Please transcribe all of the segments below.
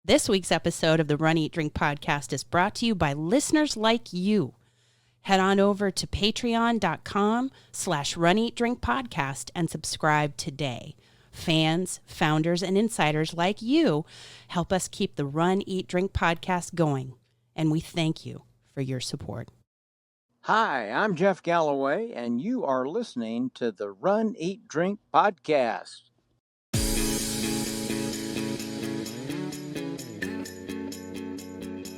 This week's episode of the Run, Eat, Drink podcast is brought to you by listeners like you. Head on over to patreon.com/RunEatDrinkPodcast and subscribe today. Fans, founders, and insiders like you help us keep the Run, Eat, Drink podcast going, and we thank you for your support. Hi, I'm Jeff Galloway, and you are listening to the Run, Eat, Drink podcast.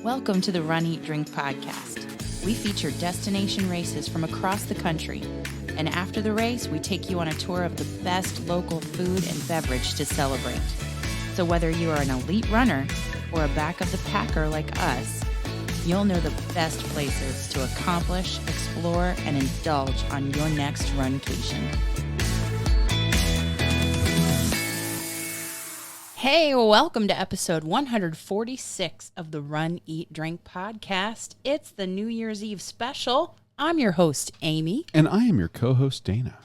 Welcome to the Run, Eat, Drink podcast. We feature destination races from across the country, and after the race, we take you on a tour of the best local food and beverage to celebrate. So whether you are an elite runner or a back of the packer like us, you'll know the best places to accomplish, explore, and indulge on your next runcation. Hey, welcome to episode 146 of the Run, Eat, Drink podcast. It's the New Year's Eve special. I'm your host, Amy. And I am your co-host, Dana.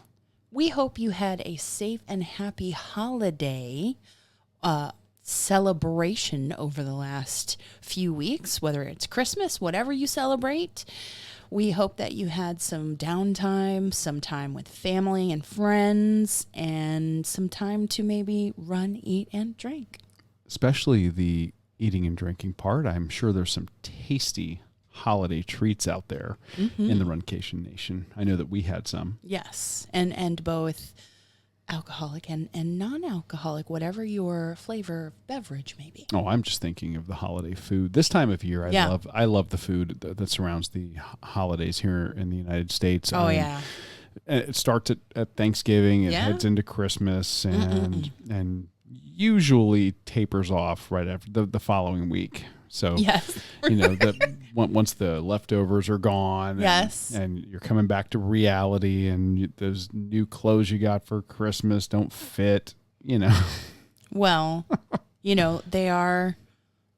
We hope you had a safe and happy holiday celebration over the last few weeks, whether it's Christmas, whatever you celebrate. We hope that you had some downtime, some time with family and friends, and some time to maybe run, eat, and drink. Especially the eating and drinking part. I'm sure there's some tasty holiday treats out there in the Runcation Nation. I know that we had some. Yes, and both alcoholic and non-alcoholic, whatever your flavor of beverage may be. Oh, I'm just thinking of the holiday food. This time of year, I love the food that surrounds the holidays here in the United States. Yeah. It starts at Thanksgiving, it heads into Christmas, and usually tapers off right after the following week. So, yes. Once the leftovers are gone, and you're coming back to reality, and those new clothes you got for Christmas don't fit, Well, they are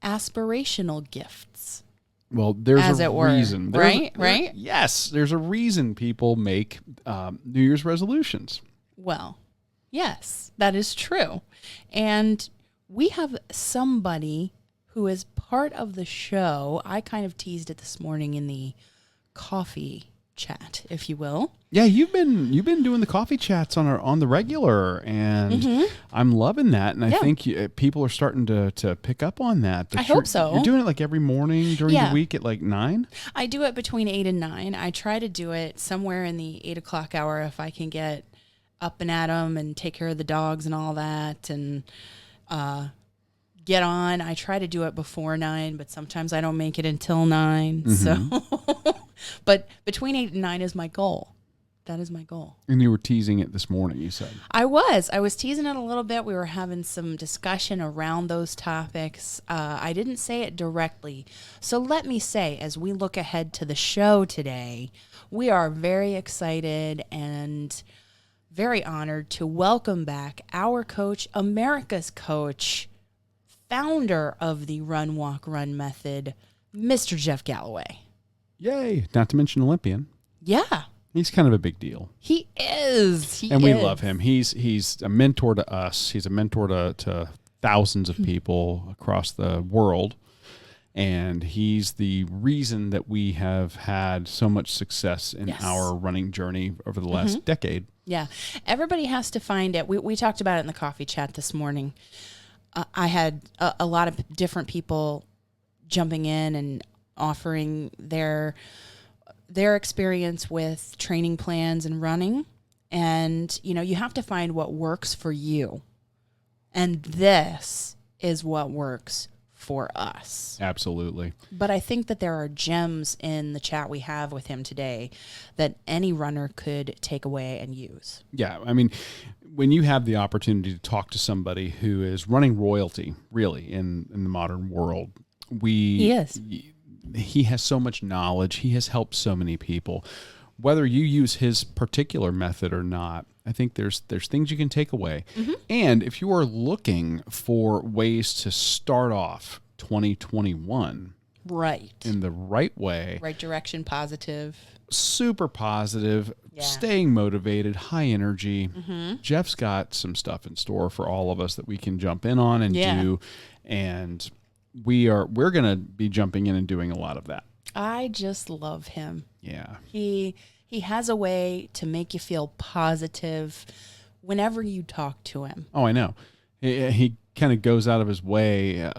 aspirational gifts. Well, there's as a reason. Right? Yes, there's a reason people make New Year's resolutions. Well, yes, that is true. And we have somebody who is part of the show. I kind of teased it this morning in the coffee chat, if you will. Yeah, you've been doing the coffee chats on the regular, and I'm loving that. And I think people are starting to pick up on that. I hope so. You're doing it like every morning during the week at like 9? I do it between 8 and 9. I try to do it somewhere in the 8 o'clock hour if I can get up and at 'em and take care of the dogs and all that, and get on. I try to do it before 9, but sometimes I don't make it until 9. So, but between 8 and 9 is my goal. That is my goal. And you were teasing it this morning, you said. I was teasing it a little bit. We were having some discussion around those topics. I didn't say it directly. So let me say, as we look ahead to the show today, we are very excited and very honored to welcome back our coach, America's coach, founder of the Run, Walk, Run method, Mr. Jeff Galloway. Yay. Not to mention Olympian. Yeah. He's kind of a big deal. He is. We love him. He's a mentor to us. He's a mentor to thousands of people across the world. And he's the reason that we have had so much success in our running journey over the last decade. Yeah. Everybody has to find it. We talked about it in the coffee chat this morning. I had a lot of different people jumping in and offering their experience with training plans and running. And, you have to find what works for you. And this is what works for us. Absolutely. But I think that there are gems in the chat we have with him today that any runner could take away and use. Yeah. I mean, when you have the opportunity to talk to somebody who is running royalty, really, in the modern world, he has so much knowledge. He has helped so many people. Whether you use his particular method or not, I think there's things you can take away. And if you are looking for ways to start off 2021 right in the right way, right direction, positive, super positive, staying motivated, high energy. Jeff's got some stuff in store for all of us that we can jump in on and do. And we're going to be jumping in and doing a lot of that. I just love him. Yeah. He has a way to make you feel positive whenever you talk to him. Oh, I know. He kind of goes out of his way,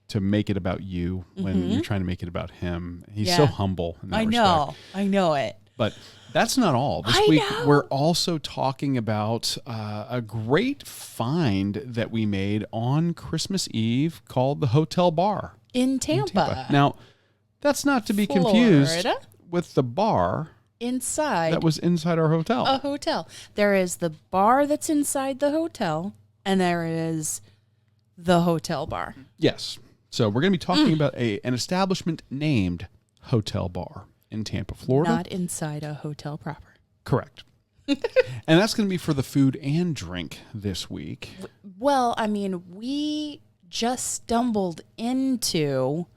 to make it about you when you're trying to make it about him. He's so humble in that respect. I know it. But that's not all. This week, we're also talking about a great find that we made on Christmas Eve called the Hotel Bar in Tampa. Now, that's not to be confused with the bar inside. That was inside our hotel. A hotel. There is the bar that's inside the hotel, and there is the hotel bar. Yes. So we're going to be talking about an establishment named Hotel Bar in Tampa, Florida. Not inside a hotel proper. Correct. And that's going to be for the food and drink this week. Well, I mean, we just stumbled into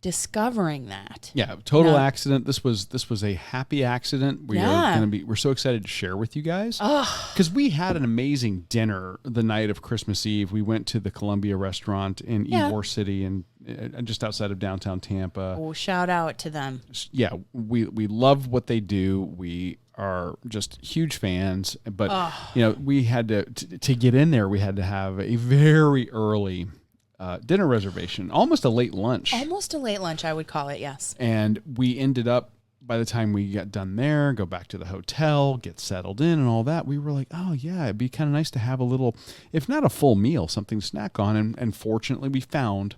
discovering that. Yeah, total accident. This was a happy accident. We're so excited to share with you guys because we had an amazing dinner the night of Christmas Eve. We went to the Columbia restaurant in Ybor City and just outside of downtown Tampa. Oh, shout out to them. Yeah, we love what they do. We are just huge fans, but we had to get in there. We had to have a very early dinner reservation, almost a late lunch. Almost a late lunch, I would call it, yes. And we ended up, by the time we got done there, go back to the hotel, get settled in and all that, we were like, oh yeah, it'd be kind of nice to have a little, if not a full meal, something to snack on. And fortunately, we found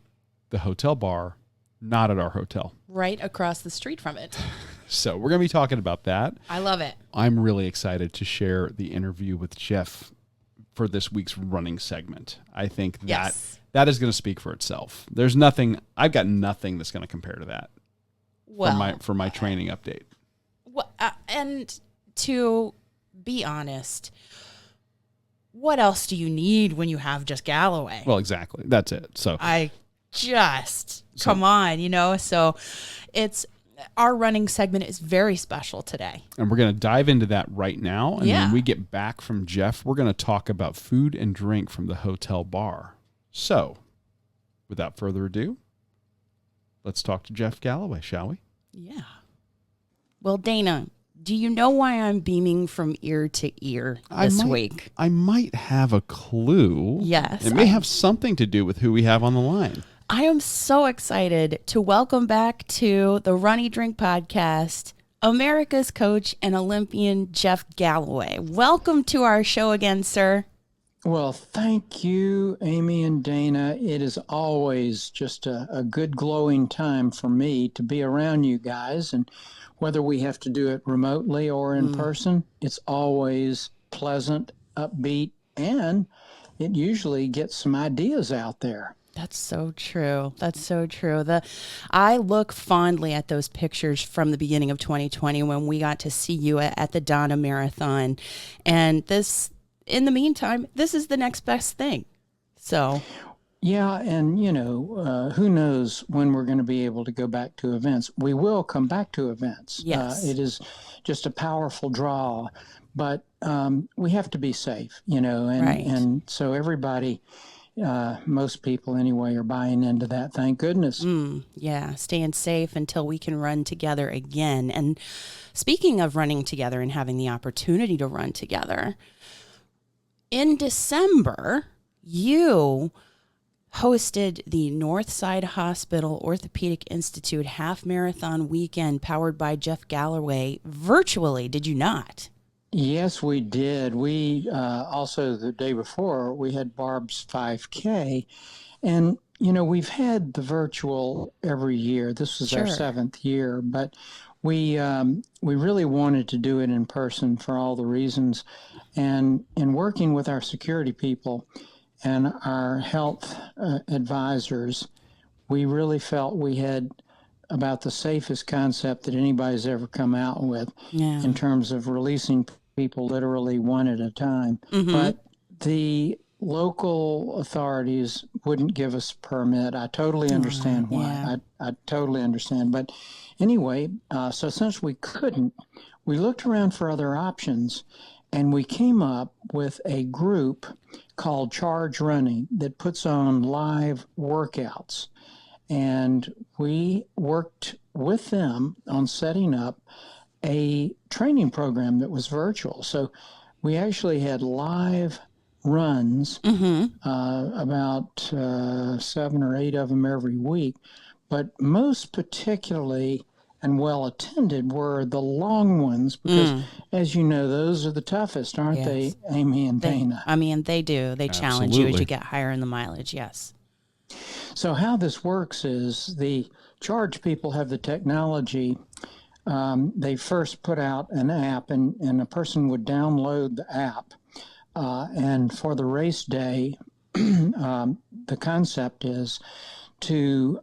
the hotel bar, not at our hotel. Right across the street from it. So we're going to be talking about that. I love it. I'm really excited to share the interview with Jeff for this week's running segment. I think that is going to speak for itself. I've got nothing that's going to compare to that for my training update. Well, and to be honest, what else do you need when you have just Galloway? Well, exactly. That's it. So come on, so it's our running segment is very special today. And we're going to dive into that right now. And when we get back from Jeff, we're going to talk about food and drink from the hotel bar. So, without further ado, let's talk to Jeff Galloway, shall we? Yeah. Well, Dana, do you know why I'm beaming from ear to ear this week? I might have a clue. Yes. It may have something to do with who we have on the line. I am so excited to welcome back to the RunEatDrinkPodcast America's coach and Olympian Jeff Galloway. Welcome to our show again, sir. Well, thank you, Amy and Dana. It is always just a good glowing time for me to be around you guys. And whether we have to do it remotely or in person, it's always pleasant, upbeat, and it usually gets some ideas out there. That's so true. That's so true. I look fondly at those pictures from the beginning of 2020 when we got to see you at the Donna Marathon. And in the meantime, this is the next best thing. So. Yeah. And, who knows when we're going to be able to go back to events. We will come back to events. Yes. It is just a powerful draw. But we have to be safe, and so everybody, most people anyway, are buying into that. Thank goodness. Yeah, staying safe until we can run together again. And speaking of running together and having the opportunity to run together, in December, you hosted the Northside Hospital Orthopedic Institute half marathon weekend powered by Jeff Galloway virtually, did you not? Yes, we did. We also, the day before, we had Barb's 5K. And, we've had the virtual every year. This was our 7th year, but we really wanted to do it in person for all the reasons. And in working with our security people and our health advisors, we really felt we had about the safest concept that anybody's ever come out with in terms of releasing people literally one at a time. But the local authorities wouldn't give us a permit. I totally understand why. Yeah. I totally understand. But anyway, so since we couldn't, we looked around for other options, and we came up with a group called Charge Running that puts on live workouts. And we worked with them on setting up a training program that was virtual. So we actually had live runs, about 7 or 8 of them every week. But most particularly and well attended were the long ones because, as you know, those are the toughest, aren't they, Amy and Dana? I mean, they do. They challenge you as you get higher in the mileage, yes. So how this works is the Charge people have the technology. They first put out an app, and a person would download the app. And for the race day, the concept is to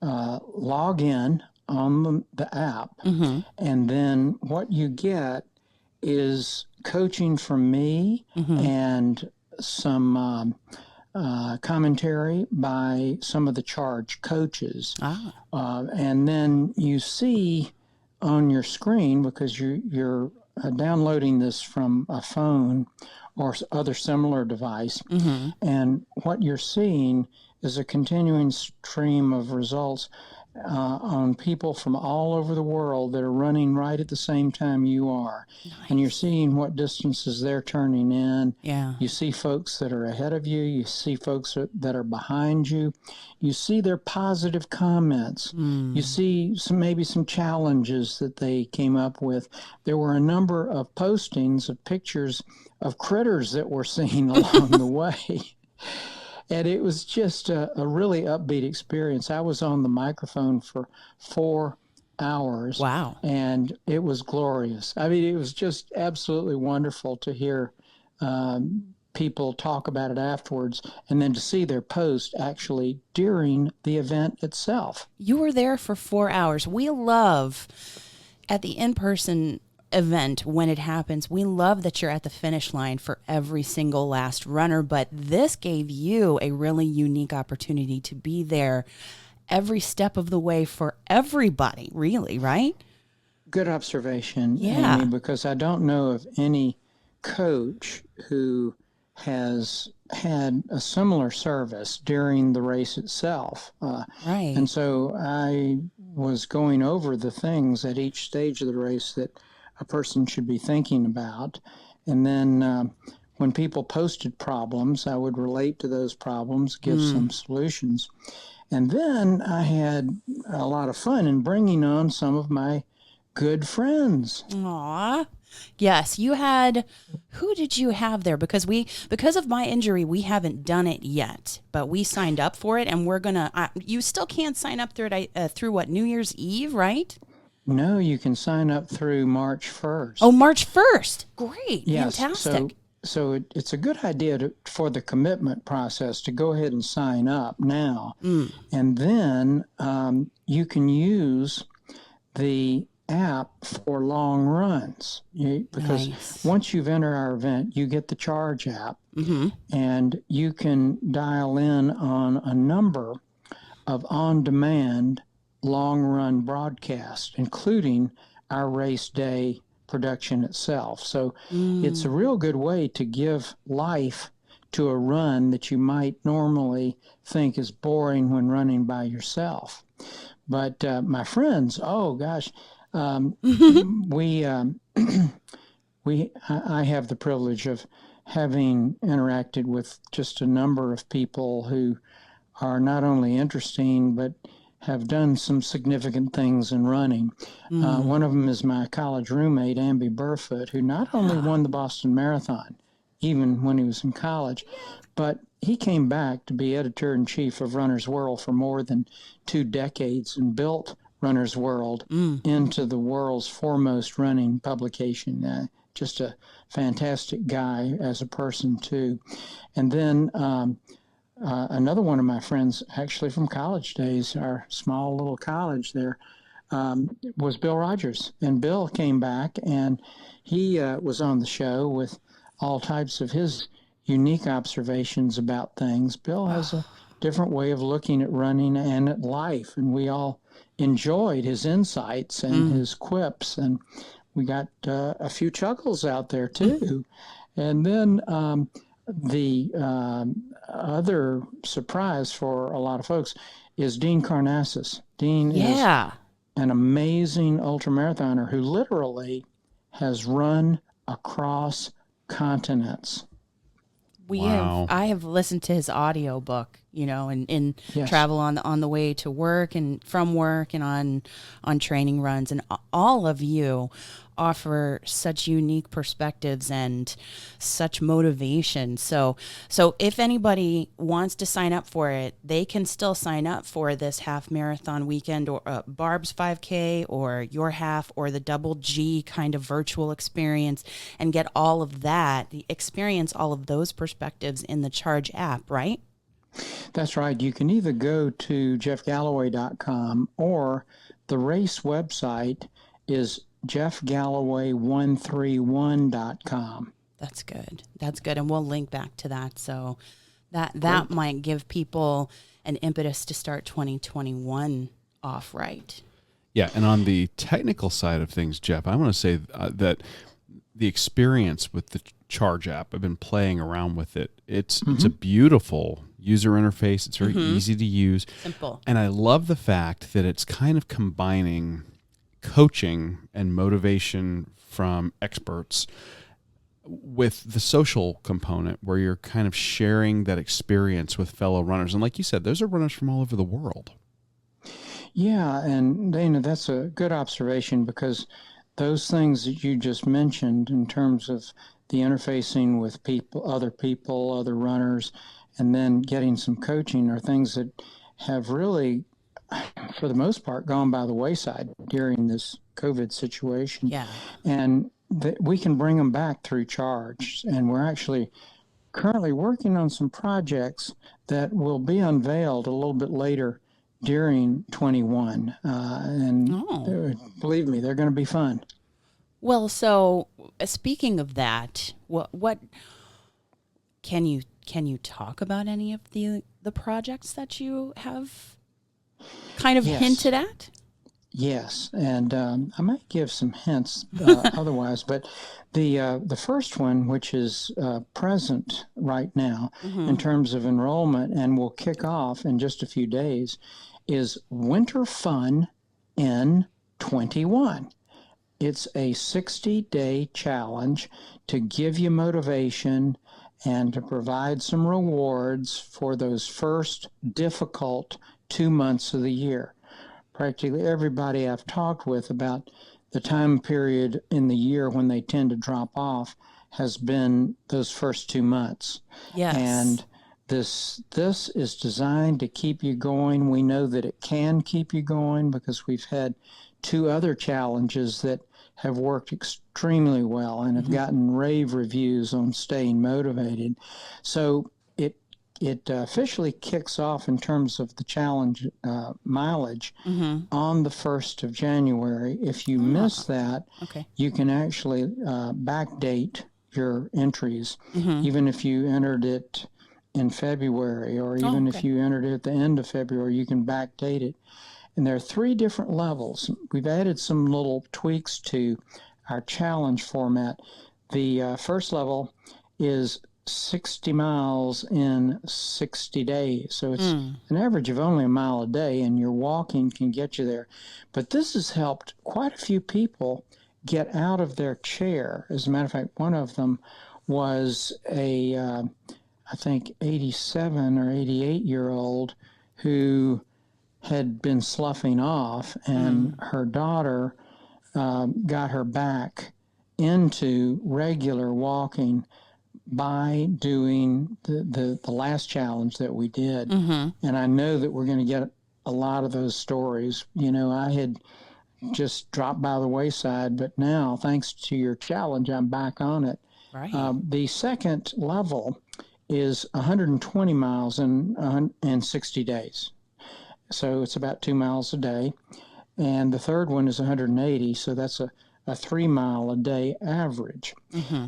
log in on the app, and then what you get is coaching from me and some commentary by some of the Charge coaches. And then you see on your screen, because you're downloading this from a phone or other similar device, and what you're seeing is a continuing stream of results on people from all over the world that are running right at the same time you are. Nice. And you're seeing what distances they're turning in. Yeah. You see folks that are ahead of you. You see folks that are behind you. You see their positive comments. You see maybe some challenges that they came up with. There were a number of postings of pictures of critters that were seen along the way. And it was just a really upbeat experience. I was on the microphone for 4 hours. Wow. And it was glorious. I mean, it was just absolutely wonderful to hear people talk about it afterwards and then to see their post actually during the event itself. You were there for 4 hours. We love at the in-person event when it happens, we love that you're at the finish line for every single last runner, but this gave you a really unique opportunity to be there every step of the way for everybody, really, right? Good observation, Amy, because I don't know of any coach who has had a similar service during the race itself. Right. And so I was going over the things at each stage of the race that a person should be thinking about. And then when people posted problems, I would relate to those problems, give some solutions. And then I had a lot of fun in bringing on some of my good friends. Aw. Yes, you had, who did you have there? Because of my injury, we haven't done it yet, but we signed up for it, and we're going to, you still can't sign up through it, through what, New Year's Eve, right? No, you can sign up through March 1st. Oh, March 1st. Great. Yes, Fantastic. So it's a good idea for the commitment process to go ahead and sign up now. And then you can use the app for long runs. Because once you've entered our event, you get the Charge app, and you can dial in on a number of on-demand long-run broadcasts, including our race day production itself. So it's a real good way to give life to a run that you might normally think is boring when running by yourself. But my friends, oh gosh, I have the privilege of having interacted with just a number of people who are not only interesting, but have done some significant things in running. One of them is my college roommate, Amby Burfoot, who not only won the Boston Marathon, even when he was in college, but he came back to be editor-in-chief of Runner's World for more than 2 decades and built Runner's World into the world's foremost running publication. Just a fantastic guy as a person, too. And then another one of my friends, actually from college days, our small little college there, was Bill Rogers. And Bill came back, and he was on the show with all types of his unique observations about things. Bill has a different way of looking at running and at life, and we all enjoyed his insights and his quips, and we got a few chuckles out there, too. And then the other surprise for a lot of folks is Dean Karnassus. Dean is an amazing ultramarathoner who literally has run across continents. I have listened to his audio book, and travel on the way to work and from work and on training runs, and all of you offer such unique perspectives and such motivation. So if anybody wants to sign up for it, they can still sign up for this half marathon weekend, or Barb's 5K, or your half, or the double G kind of virtual experience, and get all of that, experience all of those perspectives in the Charge app, right? That's right. You can either go to jeffgalloway.com, or the race website is jeffgalloway131.com. That's good. And we'll link back to that. So that might give people an impetus to start 2021 off right. Yeah. And on the technical side of things, Jeff, I want to say that the experience with the Charge app, I've been playing around with it. It's a beautiful user interface. It's very easy to use. Simple. And I love the fact that it's kind of combining coaching and motivation from experts with the social component, where you're kind of sharing that experience with fellow runners. And like you said, those are runners from all over the world. Yeah, and Dana, that's a good observation, because those things that you just mentioned in terms of the interfacing with other runners, and then getting some coaching, are things that have really, for the most part, gone by the wayside during this COVID situation. Yeah. And we can bring them back through Charge. And we're actually currently working on some projects that will be unveiled a little bit later during 21. Believe me, they're going to be fun. Well, so speaking of that, what can you talk about any of the projects that you have kind of hinted at? Yes, and I might give some hints otherwise, but the first one, which is present right now in terms of enrollment and will kick off in just a few days, is Winter Fun in 21. It's a 60-day challenge to give you motivation and to provide some rewards for those first difficult 2 months of the year. Practically everybody I've talked with about the time period in the year when they tend to drop off has been those first 2 months. Yes. And this is designed to keep you going. We know that it can keep you going because we've had 2 other challenges that have worked extremely well and have gotten rave reviews on staying motivated. So it officially kicks off in terms of the challenge mileage on the 1st of January. If you miss that, you can actually backdate your entries, even if you entered it in February, or even if you entered it at the end of February, you can backdate it. And there are 3 different levels. We've added some little tweaks to our challenge format. The first level is 60 miles in 60 days. So it's an average of only a mile a day, and your walking can get you there. But this has helped quite a few people get out of their chair. As a matter of fact, one of them was I think 87 or 88-year-old who had been sloughing off, and her daughter got her back into regular walking by doing the last challenge that we did. And I know that we're going to get a lot of those stories. I had just dropped by the wayside, but now, thanks to your challenge, I'm back on it. Right. The second level is 120 miles in 60 days. So it's about 2 miles a day. And the third one is 180. So that's a 3 mile a day average.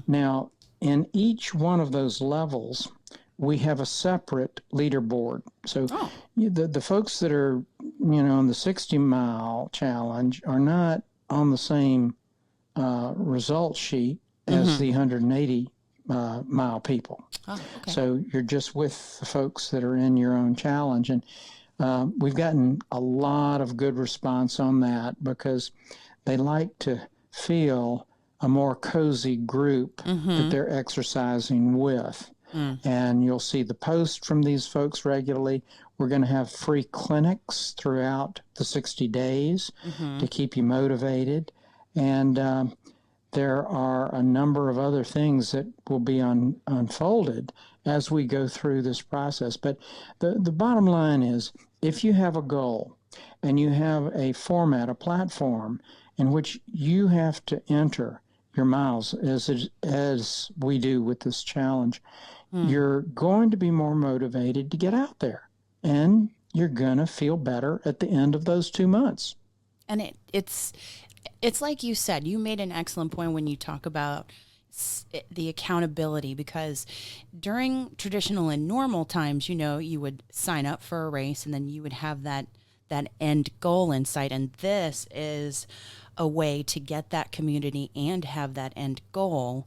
Now, in each one of those levels, we have a separate leaderboard. So the folks that are, on the 60 mile challenge are not on the same result sheet as the 180 mile people. Oh, okay. So you're just with the folks that are in your own challenge. And we've gotten a lot of good response on that because they like to feel a more cozy group that they're exercising with. And you'll see the posts from these folks regularly. We're going to have free clinics throughout the 60 days to keep you motivated. And there are a number of other things that will be unfolded as we go through this process. But the bottom line is, if you have a goal and you have a format, a platform in which you have to enter your miles as we do with this challenge, you're going to be more motivated to get out there, and you're going to feel better at the end of those 2 months. And it's like you said, you made an excellent point when you talk about the accountability, because during traditional and normal times, you would sign up for a race and then you would have that end goal in sight. And this is a way to get that community and have that end goal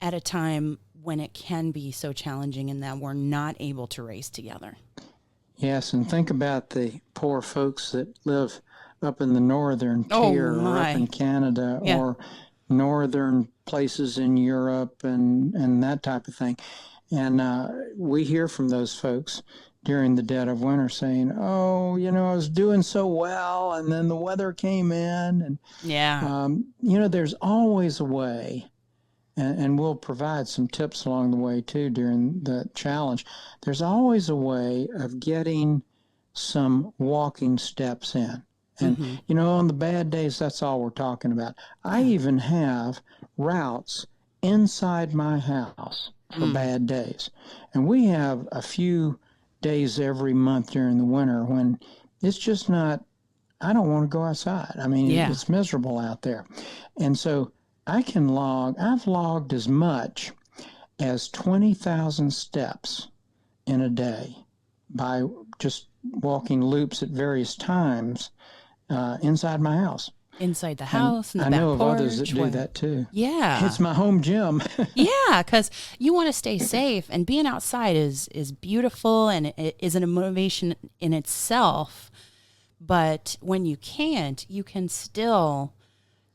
at a time when it can be so challenging and that we're not able to race together. Yes, and think about the poor folks that live up in the northern tier or up in Canada or northern places in Europe and that type of thing. And we hear from those folks during the dead of winter saying, oh, I was doing so well, and then the weather came in. And, there's always a way, and we'll provide some tips along the way, too, during the challenge. There's always a way of getting some walking steps in. And, on the bad days, that's all we're talking about. I even have routes inside my house for bad days. And we have a few days every month during the winter when it's just not, I don't want to go outside. I mean, it's miserable out there. And so I've logged as much as 20,000 steps in a day by just walking loops at various times inside my house. Inside the house, in the I back know of porch, others that do that too. Yeah. It's my home gym. Yeah, because you want to stay safe, and being outside is beautiful, and it isn't a motivation in itself. But when you can't, you can still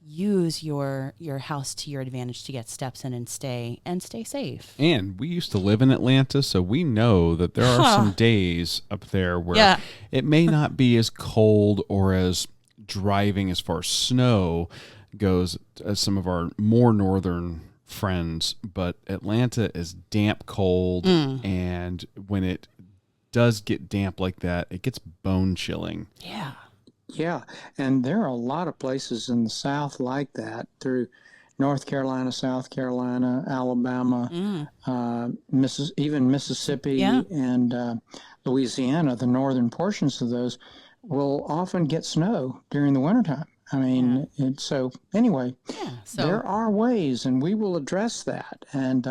use your house to your advantage to get steps in and stay safe. And we used to live in Atlanta, so we know that there are some days up there where it may not be as cold or as driving as far as snow goes as some of our more northern friends, but Atlanta is damp cold, and when it does get damp like that, it gets bone chilling. Yeah, and there are a lot of places in the South like that, through North Carolina, South Carolina, Alabama, even Mississippi and Louisiana. The northern portions of those will often get snow during the wintertime. I mean, so there are ways, and we will address that. And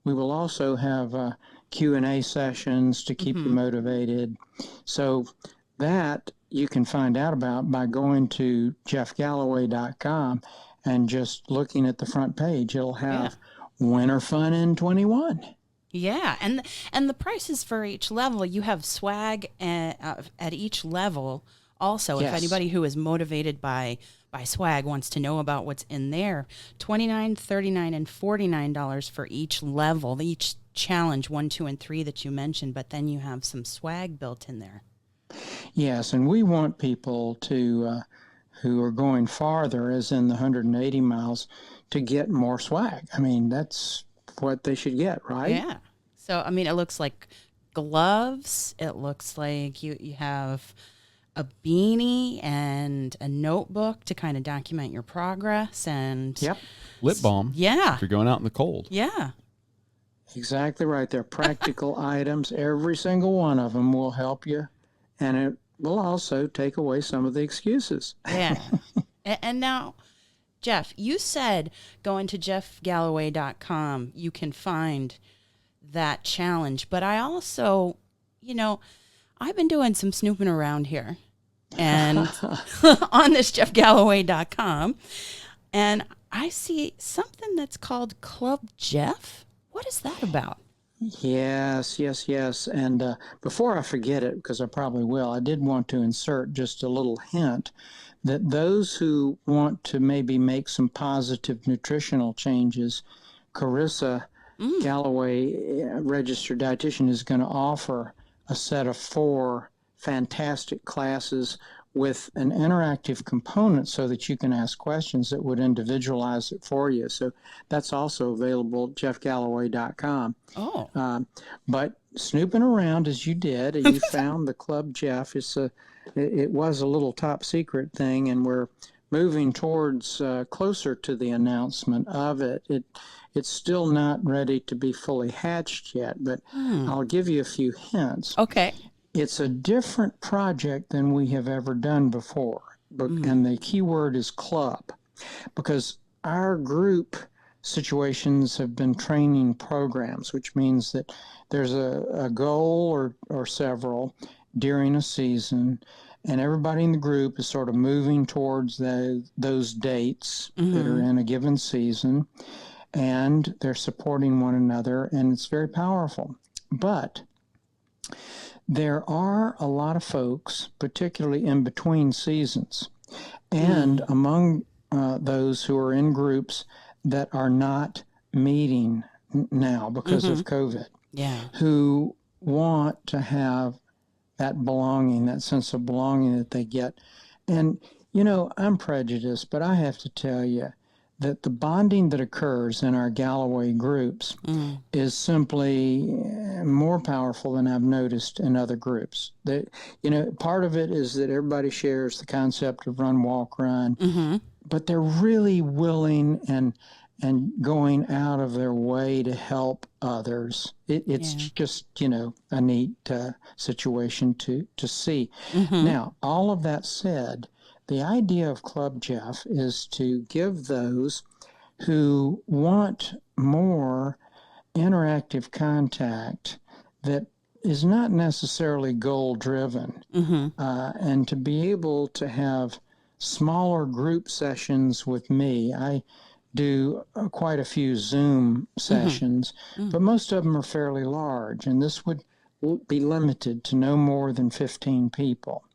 we will also have Q&A sessions to keep you motivated. So that you can find out about by going to jeffgalloway.com and just looking at the front page. It'll have Winter Fun in 21. Yeah, and the prices for each level, you have swag at each level also. If anybody who is motivated by swag wants to know about what's in there, $29, $39, and $49 for each level, each challenge, 1, 2, and 3 that you mentioned, but then you have some swag built in there. Yes, and we want people to who are going farther, as in the 180 miles, to get more swag. I mean, that's what they should get, right? Yeah. So, I mean, it looks like gloves. It looks like you have a beanie and a notebook to kind of document your progress, and lip balm. Yeah. If you're going out in the cold. Yeah. Exactly right. They're practical items. Every single one of them will help you, and it will also take away some of the excuses. Yeah. And now, Jeff, you said going to jeffgalloway.com, you can find that challenge. But I also, I've been doing some snooping around here and on this jeffgalloway.com, and I see something that's called Club Jeff. What is that about? Yes. And before I forget it, because I probably will, I did want to insert just a little hint that those who want to maybe make some positive nutritional changes, Carissa Galloway, registered dietitian, is going to offer a set of 4 fantastic classes with an interactive component so that you can ask questions that would individualize it for you. So that's also available at jeffgalloway.com. Oh. But snooping around as you did, you found the Club Jeff. It was a little top secret thing, and we're moving towards closer to the announcement of it. It's still not ready to be fully hatched yet, but I'll give you a few hints. Okay. It's a different project than we have ever done before. And the key word is club, because our group situations have been training programs, which means that there's a goal or several during a season, and everybody in the group is sort of moving towards those dates that are in a given season, and they're supporting one another, and it's very powerful. But there are a lot of folks, particularly in between seasons, and among those who are in groups that are not meeting now because of COVID, who want to have that belonging, that sense of belonging that they get. And, I'm prejudiced, but I have to tell you that the bonding that occurs in our Galloway groups is simply more powerful than I've noticed in other groups. Part of it is that everybody shares the concept of run, walk, run, but they're really willing and going out of their way to help others. It's just, a neat situation to see. Now, all of that said, the idea of Club Jeff is to give those who want more interactive contact that is not necessarily goal-driven, and to be able to have smaller group sessions with me. I do quite a few Zoom sessions, but most of them are fairly large, and this would be limited to no more than 15 people.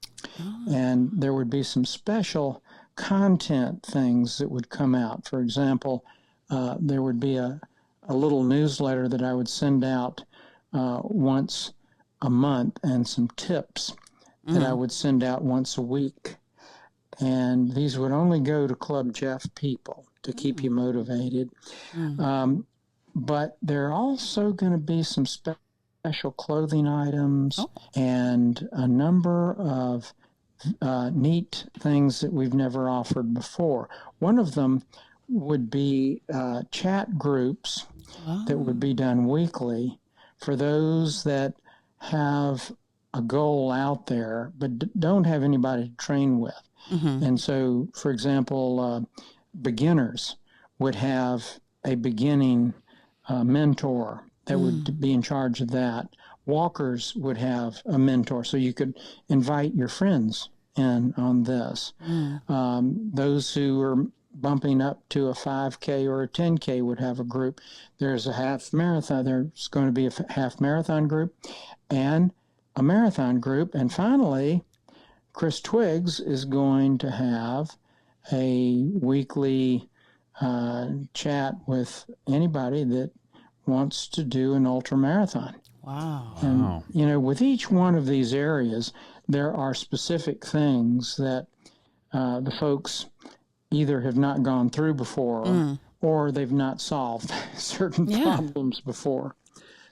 And there would be some special content things that would come out. For example, there would be a little newsletter that I would send out once a month, and some tips that I would send out once a week. And these would only go to Club Jeff people to keep you motivated. But there are also going to be some special clothing items and a number of neat things that we've never offered before. One of them would be chat groups that would be done weekly for those that have a goal out there but don't have anybody to train with. And so, for example, beginners would have a beginning mentor that would be in charge of that. Walkers would have a mentor, so you could invite your friends in on this. Those who are bumping up to a 5K or a 10K would have a group. There's a half marathon. There's going to be a half marathon group and a marathon group. And finally, Chris Twiggs is going to have a weekly chat with anybody that wants to do an ultra marathon. Wow. And, with each one of these areas, there are specific things that the folks either have not gone through before or they've not solved certain problems before.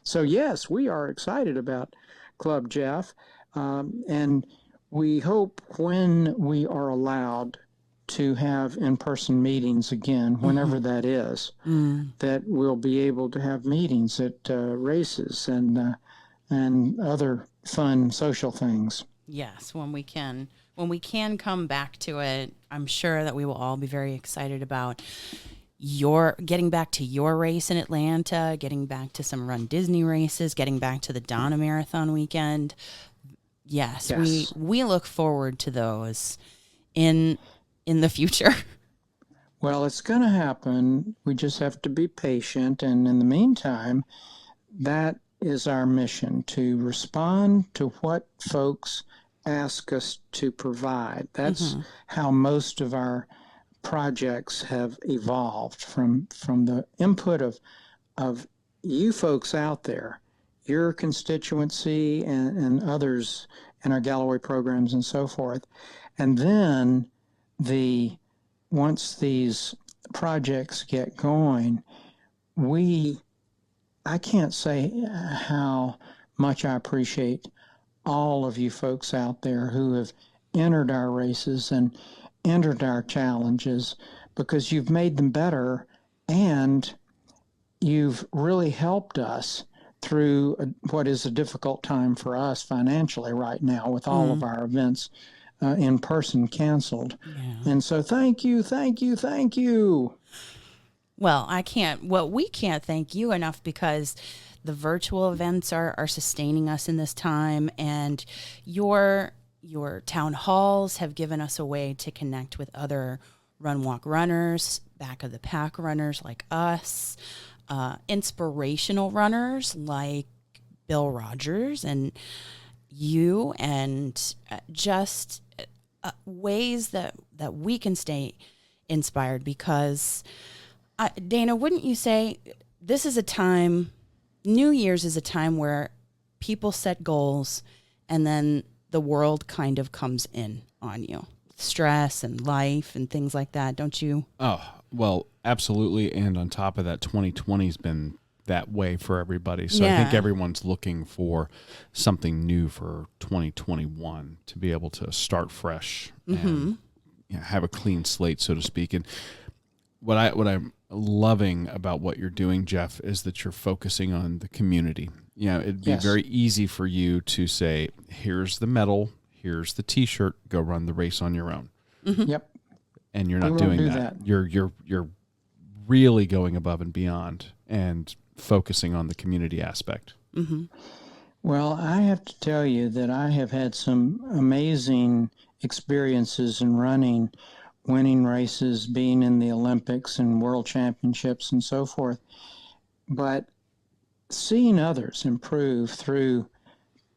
So, yes, we are excited about Club Jeff. And we hope when we are allowed to have in-person meetings again, whenever that is, that we'll be able to have meetings at races and other fun social things. Yes, when we can come back to it, I'm sure that we will all be very excited about your getting back to your race in Atlanta, getting back to some Run Disney races, getting back to the Donna Marathon weekend. Yes. We look forward to those in the future. Well, it's going to happen. We just have to be patient. And in the meantime, that is our mission, to respond to what folks ask us to provide. That's how most of our projects have evolved from the input of you folks out there, your constituency and others in our Galloway programs and so forth. And then once these projects get going, I can't say how much I appreciate all of you folks out there who have entered our races and entered our challenges, because you've made them better and you've really helped us through what is a difficult time for us financially right now with all of our events in person canceled. Yeah. And so thank you. Well, we can't thank you enough, because the virtual events are sustaining us in this time, and your town halls have given us a way to connect with other run walk runners, back of the pack runners like us, inspirational runners like Bill Rogers and you, and just ways that we can stay inspired, because Dana, wouldn't you say this is a time, New Year's is a time where people set goals and then the world kind of comes in on you, stress and life and things like that, don't you? Oh, well, absolutely. And on top of that, 2020 has been that way for everybody. So I think everyone's looking for something new for 2021 to be able to start fresh and have a clean slate, so to speak. And what I'm loving about what you're doing, Jeff, is that you're focusing on the community. It'd be very easy for you to say, here's the medal, here's the T-shirt, go run the race on your own. Yep. And you're not doing that. You're really going above and beyond and focusing on the community aspect. Well, I have to tell you that I have had some amazing experiences in running, winning races, being in the Olympics and world championships and so forth. But seeing others improve through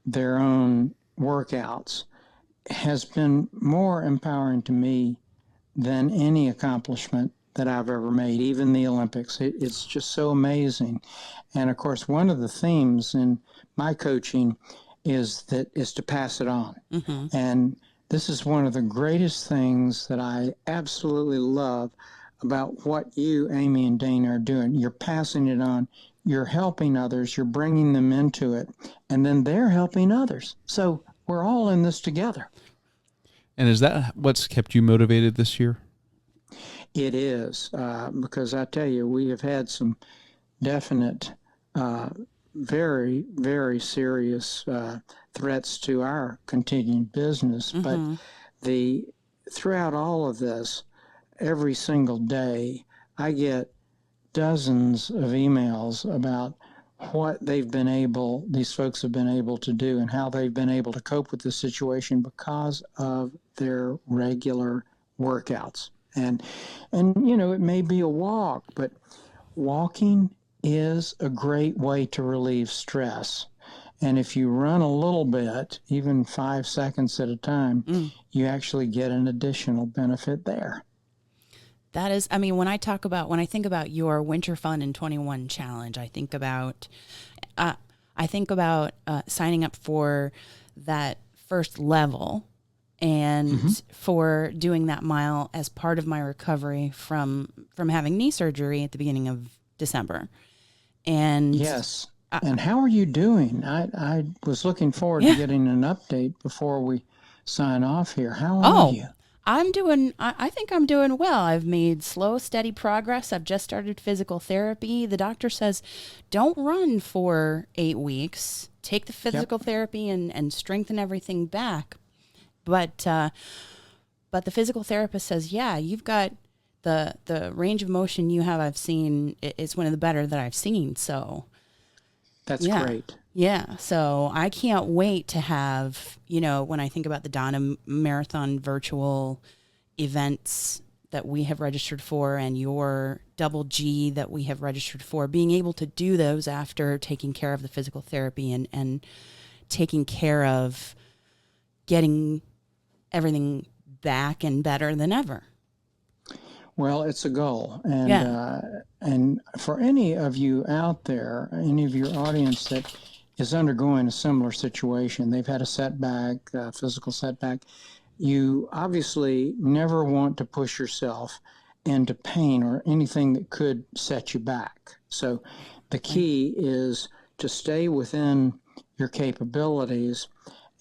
their own workouts has been more empowering to me than any accomplishment that I've ever made, even the Olympics. It's just so amazing. And of course, one of the themes in my coaching is to pass it on. And this is one of the greatest things that I absolutely love about what you, Amy, and Dana are doing. You're passing it on. You're helping others. You're bringing them into it. And then they're helping others. So we're all in this together. And is that what's kept you motivated this year? It is, because I tell you, we have had some definite, very, very serious threats to our continuing business. But throughout all of this, every single day, I get dozens of emails about what these folks have been able to do and how they've been able to cope with the situation because of their regular workouts. And it may be a walk, but walking is a great way to relieve stress. And if you run a little bit, even 5 seconds at a time, you actually get an additional benefit there. That is, when I think about your Winter Fun in 21 challenge, I think about signing up for that first level and for doing that mile as part of my recovery from having knee surgery at the beginning of December. And yes. And how are you doing? I was looking forward to getting an update before we sign off here. How are you? I think I'm doing well. I've made slow, steady progress. I've just started physical therapy. The doctor says, don't run for 8 weeks. Take the physical therapy and strengthen everything back. But the physical therapist says, you've got the range of motion you have. I've seen it's one of the better that I've seen. So that's great. Yeah. So I can't wait to have, when I think about the Donna Marathon virtual events that we have registered for and your double G that we have registered for, being able to do those after taking care of the physical therapy and taking care of getting everything back and better than ever. Well, it's a goal. And for any of you out there, any of your audience that is undergoing a similar situation, they've had a setback, a physical setback, you obviously never want to push yourself into pain or anything that could set you back. So the key is to stay within your capabilities,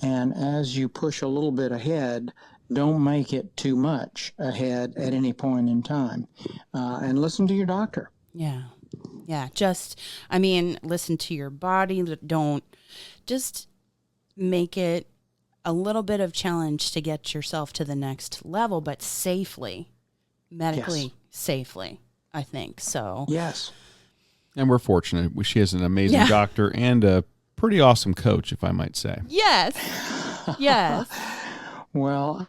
and as you push a little bit ahead, don't make it too much ahead at any point in time, and listen to your doctor. Yeah. Listen to your body. Don't just make it a little bit of challenge to get yourself to the next level, but safely, medically safely, I think. So, yes. And we're fortunate. She has an amazing doctor and a pretty awesome coach, if I might say. Yes. Well,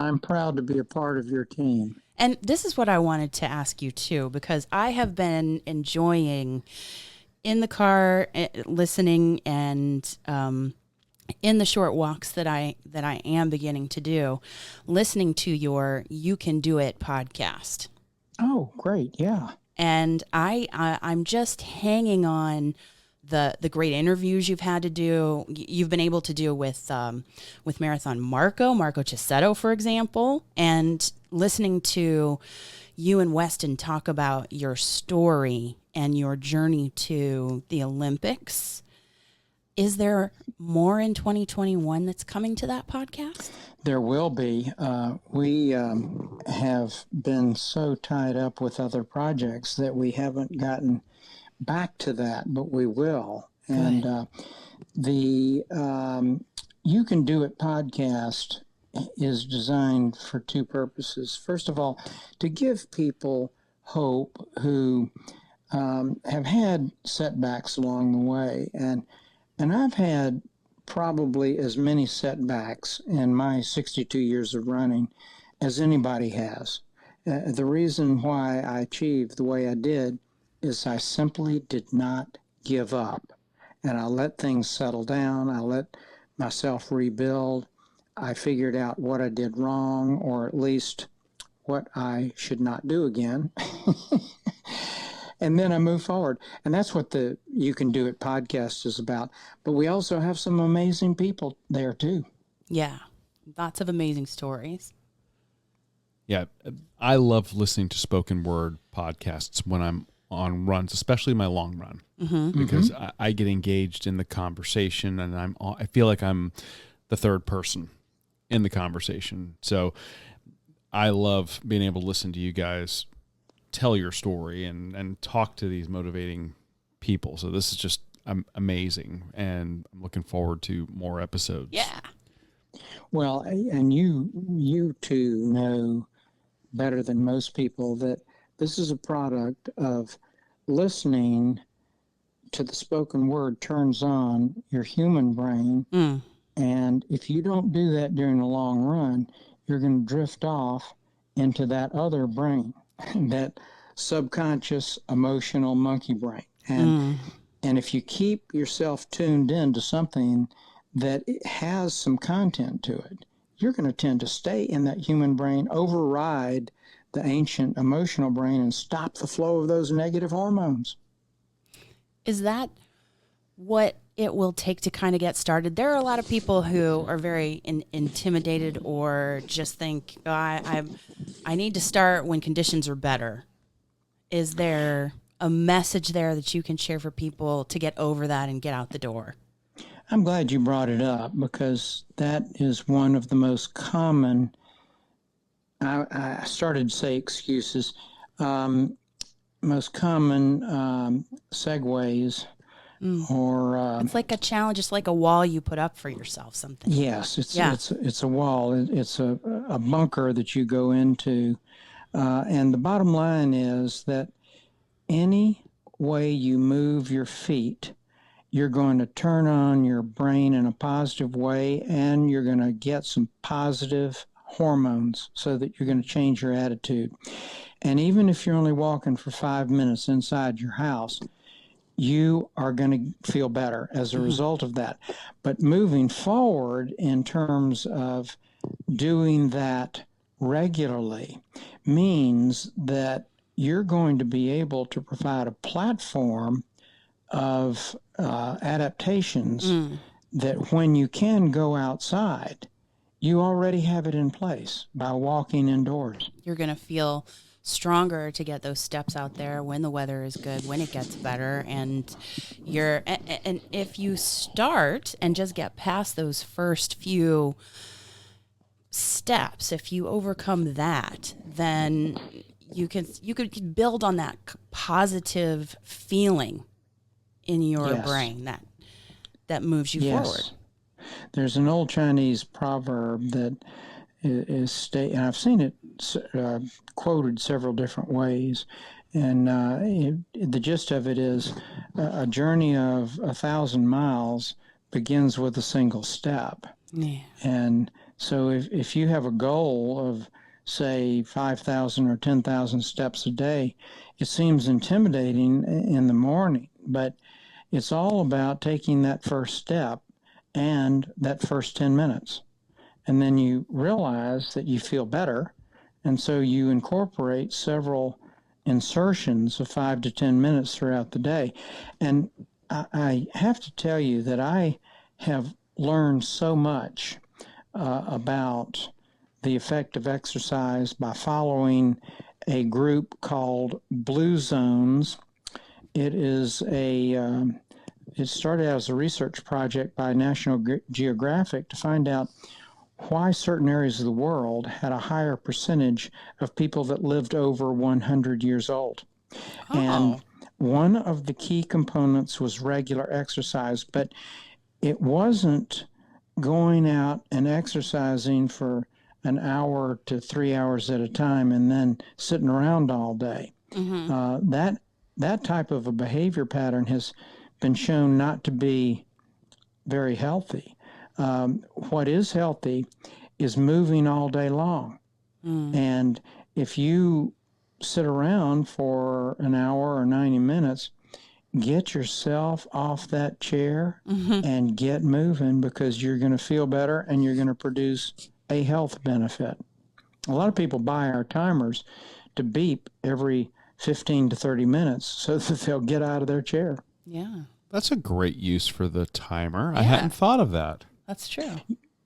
I'm proud to be a part of your team. And this is what I wanted to ask you too, because I have been enjoying in the car, listening, and in the short walks that I am beginning to do, listening to your You Can Do It podcast. Oh, great. Yeah. And I'm just hanging on the great interviews you've had to do. You've been able to do with Marathon Marco Cisetto, for example, and listening to you and Weston talk about your story and your journey to the Olympics. Is there more in 2021 that's coming to that podcast? There will be. We have been so tied up with other projects that we haven't gotten back to that, but we will. Good. And the You Can Do It podcast is designed for two purposes. First of all, to give people hope who have had setbacks along the way. And I've had probably as many setbacks in my 62 years of running as anybody has. The reason why I achieved the way I did is I simply did not give up. And I let things settle down. I let myself rebuild. I figured out what I did wrong, or at least what I should not do again. And then I move forward. And that's what the You Can Do It podcast is about. But we also have some amazing people there too. Yeah. Lots of amazing stories. Yeah. I love listening to spoken word podcasts when I'm on runs, especially my long run, because I get engaged in the conversation, and I feel like I'm the third person in the conversation. So I love being able to listen to you guys tell your story and talk to these motivating people. So this is just amazing, and I'm looking forward to more episodes. Yeah. Well, and you two know better than most people that this is a product of listening to the spoken word turns on your human brain. And if you don't do that during the long run, you're going to drift off into that other brain, that subconscious emotional monkey brain. And if you keep yourself tuned in to something that has some content to it, you're going to tend to stay in that human brain, override the ancient emotional brain, and stop the flow of those negative hormones. Is that what it will take to kind of get started? There are a lot of people who are very intimidated, or just think, oh, I need to start when conditions are better. Is there a message there that you can share for people to get over that and get out the door? I'm glad you brought it up, because that is one of the most common, I started to say excuses, most common segues. Or it's like a challenge. It's like a wall you put up for yourself. Something. Yes, it's a wall. It's a bunker that you go into, and the bottom line is that any way you move your feet, you're going to turn on your brain in a positive way, and you're going to get some positive hormones so that you're going to change your attitude. And even if you're only walking for 5 minutes inside your house, you are going to feel better as a result of that. But moving forward in terms of doing that regularly means that you're going to be able to provide a platform of adaptations that when you can go outside, you already have it in place by walking indoors. You're going to feel stronger to get those steps out there when the weather is good, when it gets better, and if you start and just get past those first few steps, if you overcome that, then you could build on that positive feeling in your brain that moves you forward. There's an old Chinese proverb that is and I've seen it quoted several different ways, and the gist of it is a journey of 1,000 miles begins with a single step. Yeah. And so if you have a goal of, say, 5,000 or 10,000 steps a day, it seems intimidating in the morning, but it's all about taking that first step and that first 10 minutes. And then you realize that you feel better, and so you incorporate several insertions of 5 to 10 minutes throughout the day. And I have to tell you that I have learned so much about the effect of exercise by following a group called Blue Zones. It is it started out as a research project by National Geographic to find out why certain areas of the world had a higher percentage of people that lived over 100 years old. Oh. And one of the key components was regular exercise, but it wasn't going out and exercising for an hour to 3 hours at a time and then sitting around all day. That type of a behavior pattern has been shown not to be very healthy. What is healthy is moving all day long. And if you sit around for an hour or 90 minutes, get yourself off that chair and get moving, because you're going to feel better and you're going to produce a health benefit. A lot of people buy our timers to beep every 15 to 30 minutes so that they'll get out of their chair. Yeah. That's a great use for the timer. Yeah. I hadn't thought of that. That's true.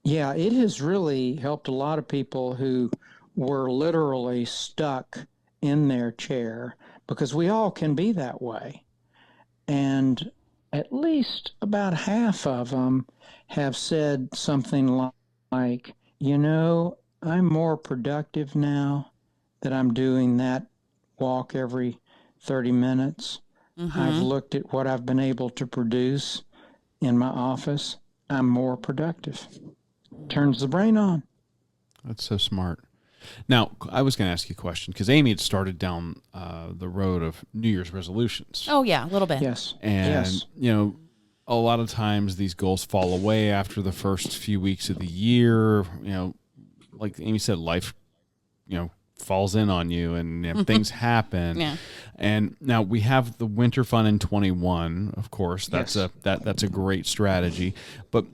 Yeah, it has really helped a lot of people who were literally stuck in their chair, because we all can be that way. And at least about half of them have said something like, you know, I'm more productive now that I'm doing that walk every 30 minutes. I've looked at what I've been able to produce in my office. I'm more productive. Turns the brain on. That's so smart. Now, I was going to ask you a question, because Amy had started down the road of New Year's resolutions. Oh, yeah, a little bit. Yes. And, you know, a lot of times these goals fall away after the first few weeks of the year. You know, like Amy said, life, you know, falls in on you, and you know, things happen. Yeah. And now we have the winter fun in 21, of course. That's that's a great strategy. But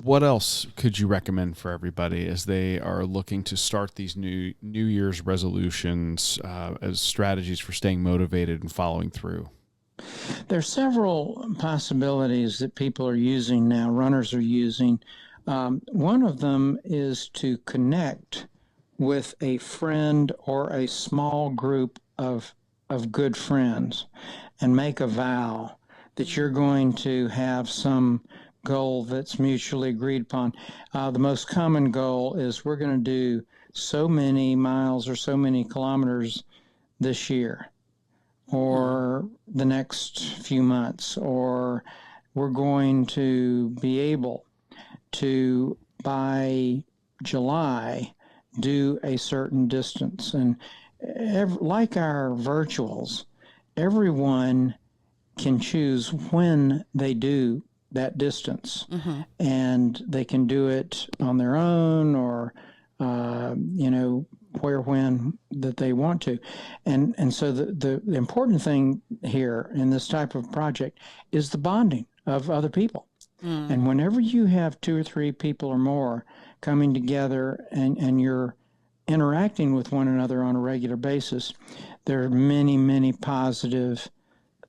what else could you recommend for everybody as they are looking to start these New Year's resolutions as strategies for staying motivated and following through? There are several possibilities that people are using now, runners are using. One of them is to connect with a friend or a small group of good friends and make a vow that you're going to have some goal that's mutually agreed upon. The most common goal is we're going to do so many miles or so many kilometers this year or the next few months, or we're going to be able to, by July, do a certain distance. And like our virtuals, everyone can choose when they do that distance, and they can do it on their own or where, when that they want to. And so the important thing here in this type of project is the bonding of other people. And whenever you have 2 or 3 people or more coming together and you're interacting with one another on a regular basis, there are many, many positive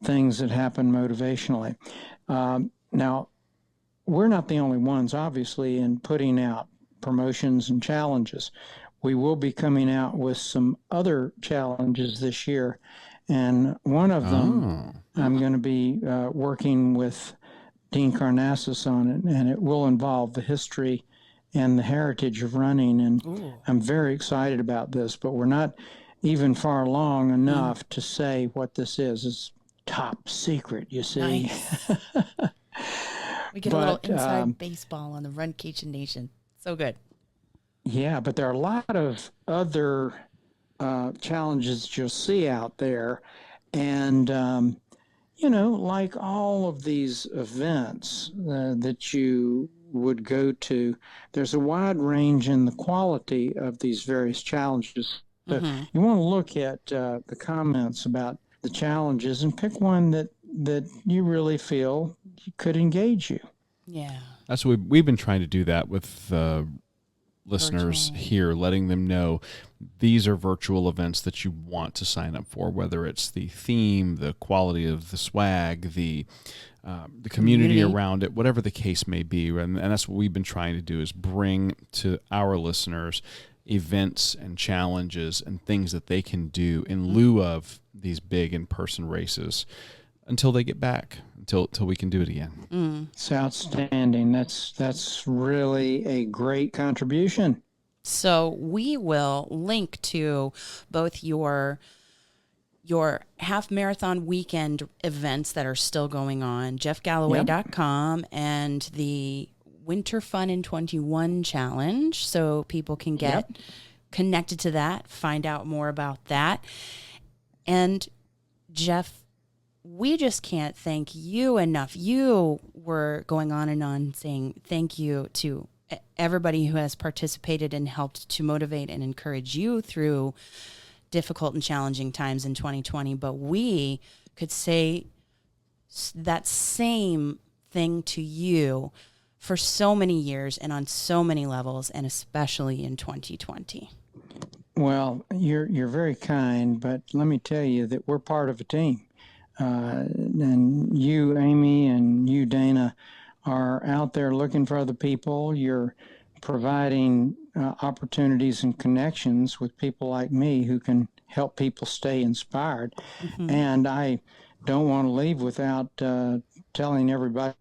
things that happen motivationally. Now, we're not the only ones, obviously, in putting out promotions and challenges. We will be coming out with some other challenges this year. And one of them, I'm going to be working with Dean Karnassus on it, and it will involve the history and the heritage of running. And I'm very excited about this, but we're not even far along enough to say what this is. It's top secret, you see. Nice. We get a little inside baseball on the Run Cation Nation. So good. Yeah, but there are a lot of other challenges you'll see out there. And, like all of these events that you would go to, there's a wide range in the quality of these various challenges. So you want to look at the comments about the challenges and pick one that you really feel could engage you. Yeah. That's what we've been trying to do that with listeners here, letting them know these are virtual events that you want to sign up for, whether it's the theme, the quality of the swag, the community around it, whatever the case may be. And that's what we've been trying to do, is bring to our listeners events and challenges and things that they can do in lieu of these big in-person races until they get back, until we can do it again. It's outstanding. That's really a great contribution. So we will link to both your half marathon weekend events that are still going on, jeffgalloway.com, and the Winter Fun in 21 challenge, so people can get connected to that, find out more about that. And Jeff, we just can't thank you enough. You were going on and on saying thank you to everybody who has participated and helped to motivate and encourage you through difficult and challenging times in 2020. But we could say that same thing to you for so many years and on so many levels, and especially in 2020. Well, you're very kind, but let me tell you that we're part of a team. And you, Amy, and you, Dana, are out there looking for other people. You're providing opportunities and connections with people like me who can help people stay inspired. And I don't want to leave without telling everybody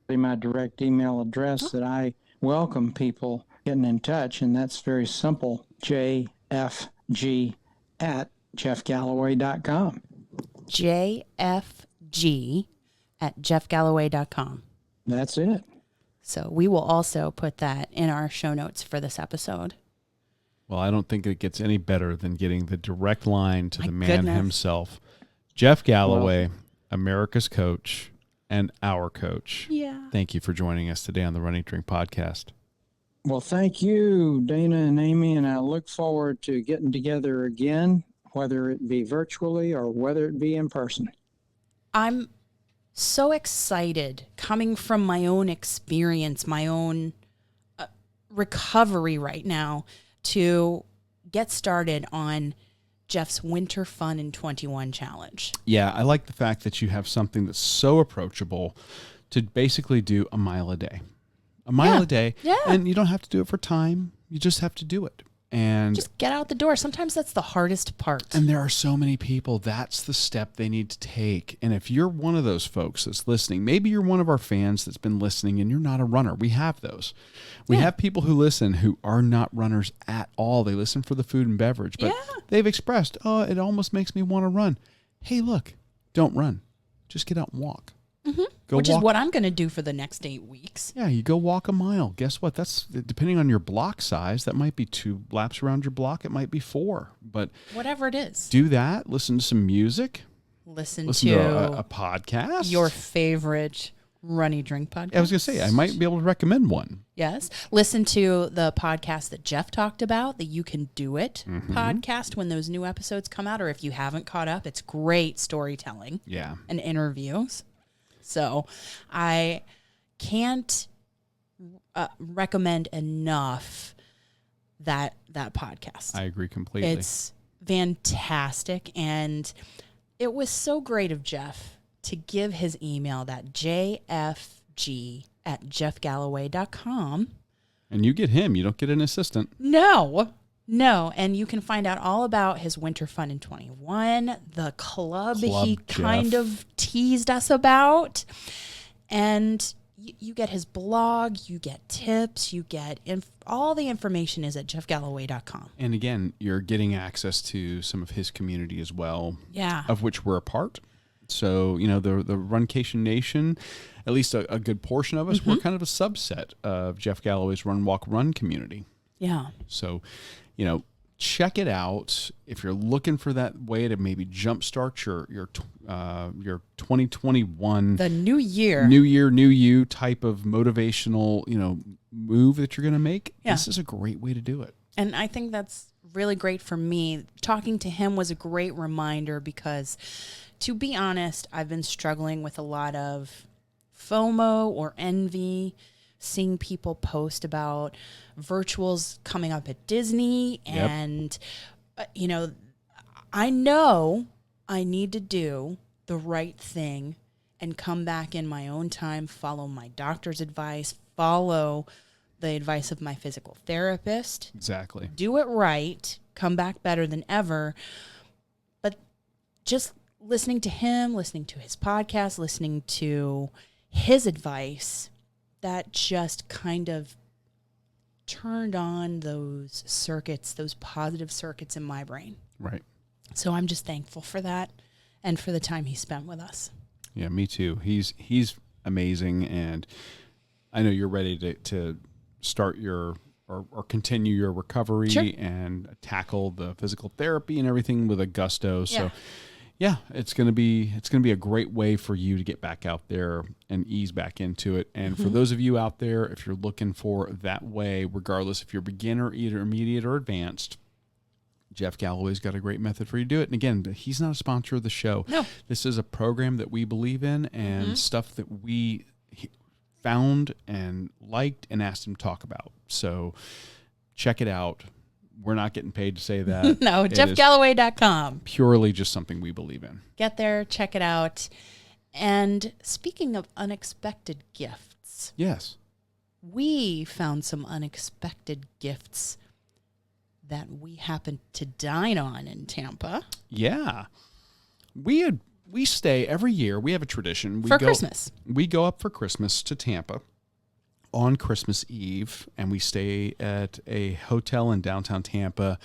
my direct email address that I welcome people getting in touch, and that's very simple, jfg@jeffgalloway.com. jfg@jeffgalloway.com. That's it. So we will also put that in our show notes for this episode. Well, I don't think it gets any better than getting the direct line to the man himself, Jeff Galloway, America's coach and our coach. Yeah. Thank you for joining us today on the Run Eat Drink podcast. Well, thank you, Dana and Amy, and I look forward to getting together again, whether it be virtually or whether it be in person. I'm so excited, coming from my own experience, my own recovery right now, to get started on Jeff's Winter Fun in 21 challenge. Yeah, I like the fact that you have something that's so approachable to basically do a mile a day. A mile a day. Yeah. And you don't have to do it for time. You just have to do it. And just get out the door. Sometimes that's the hardest part. And there are so many people, that's the step they need to take. And if you're one of those folks that's listening, maybe you're one of our fans that's been listening and you're not a runner. We have those. We have people who listen who are not runners at all. They listen for the food and beverage, but they've expressed, it almost makes me want to run. Hey, look, don't run. Just get out and walk. Which is what I'm going to do for the next 8 weeks. Yeah, you go walk a mile. Guess what? That's depending on your block size. That might be 2 laps around your block. It might be 4. But whatever it is, do that. Listen to some music. Listen to a podcast. Your favorite RunEatDrinkPodcast. I was going to say, I might be able to recommend one. Yes. Listen to the podcast that Jeff talked about, the You Can Do It podcast, when those new episodes come out, or if you haven't caught up, it's great storytelling. Yeah. And interviews. So I can't recommend enough that podcast. I agree completely. It's fantastic. And it was so great of Jeff to give his email, that jfg@jeffgalloway.com. And you get him. You don't get an assistant. No. And you can find out all about his Winter Fun in 21, the club he Jeff. kind of teased us about. And you get his blog, you get tips, you get all the information is at jeffgalloway.com. And again, you're getting access to some of his community as well. Yeah. Of which we're a part. So, the Runcation Nation, at least a good portion of us, we're kind of a subset of Jeff Galloway's Run, Walk, Run community. Yeah. So, check it out. If you're looking for that way to maybe jumpstart your 2021, the new year, new you type of motivational, move that you're going to make, this is a great way to do it. And I think that's really great for me. Talking to him was a great reminder because, to be honest, I've been struggling with a lot of FOMO or envy, seeing people post about virtuals coming up at Disney. Yep. And, I know I need to do the right thing and come back in my own time, follow my doctor's advice, follow the advice of my physical therapist. Exactly. Do it right, come back better than ever. But just listening to him, listening to his podcast, listening to his advice, that just kind of turned on those circuits, those positive circuits in my brain. Right. So I'm just thankful for that and for the time he spent with us. Yeah, me too. He's amazing, and I know you're ready to start your or continue your recovery and tackle the physical therapy and everything with a gusto. So yeah, it's gonna be a great way for you to get back out there and ease back into it. And for those of you out there, if you're looking for that way, regardless if you're beginner, intermediate, or advanced, Jeff Galloway's got a great method for you to do it. And again, he's not a sponsor of the show. No. This is a program that we believe in and stuff that we found and liked and asked him to talk about. So check it out. We're not getting paid to say that. No, jeffgalloway.com. Purely just something we believe in. Get there, check it out. And speaking of unexpected gifts. Yes. We found some unexpected gifts that we happened to dine on in Tampa. Yeah. We stay every year. We have a tradition. Christmas. We go up for Christmas to Tampa on Christmas Eve, and we stay at a hotel in downtown Tampa,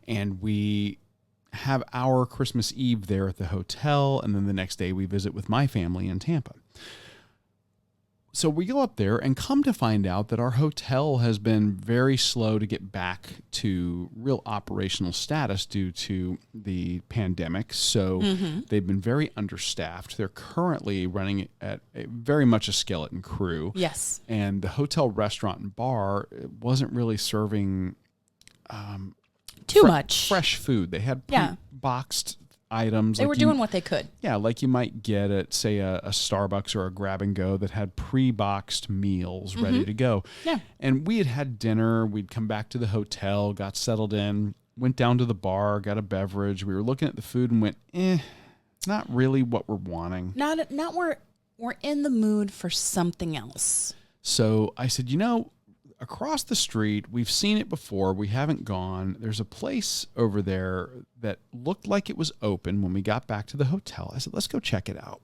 and we have our Christmas Eve there at the hotel, and then the next day we visit with my family in Tampa. So we go up there and come to find out that our hotel has been very slow to get back to real operational status due to the pandemic. So they've been very understaffed. They're currently running at very much a skeleton crew. Yes. And the hotel restaurant and bar wasn't really serving too much fresh food. They had boxed items. They were doing what they could. Yeah, like you might get at, say, a Starbucks or a Grab and Go that had pre-boxed meals ready to go. Yeah. And we had dinner. We'd come back to the hotel, got settled in, went down to the bar, got a beverage. We were looking at the food and went, not really what we're wanting. Not we're in the mood for something else. So I said, across the street, we've seen it before. We haven't gone. There's a place over there that looked like it was open when we got back to the hotel. I said, let's go check it out.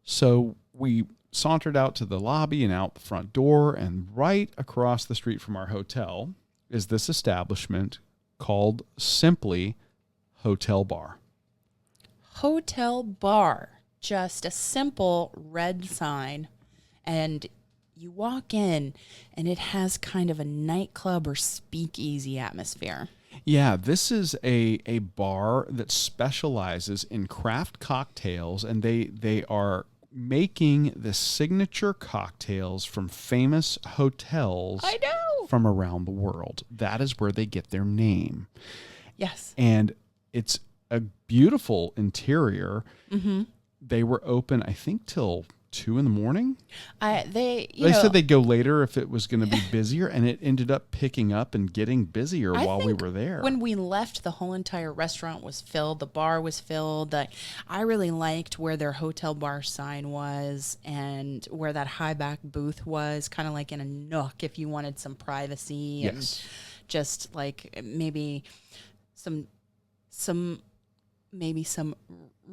So we sauntered out to the lobby and out the front door, and right across the street from our hotel is this establishment called simply Hotel Bar. Hotel Bar. Just a simple red sign, and you walk in, and it has kind of a nightclub or speakeasy atmosphere. Yeah, this is a bar that specializes in craft cocktails, and they are making the signature cocktails from famous hotels. I know. From around the world. That is where they get their name. Yes. And it's a beautiful interior. Mm-hmm. They were open, I think, till 2 a.m. They said they'd go later if it was going to be busier, and it ended up picking up and getting busier while we were there. When we left, the whole entire restaurant was filled. The bar was filled. I really liked where their hotel bar sign was and where that high back booth was, kind of like in a nook if you wanted some privacy. Yes. And just like maybe some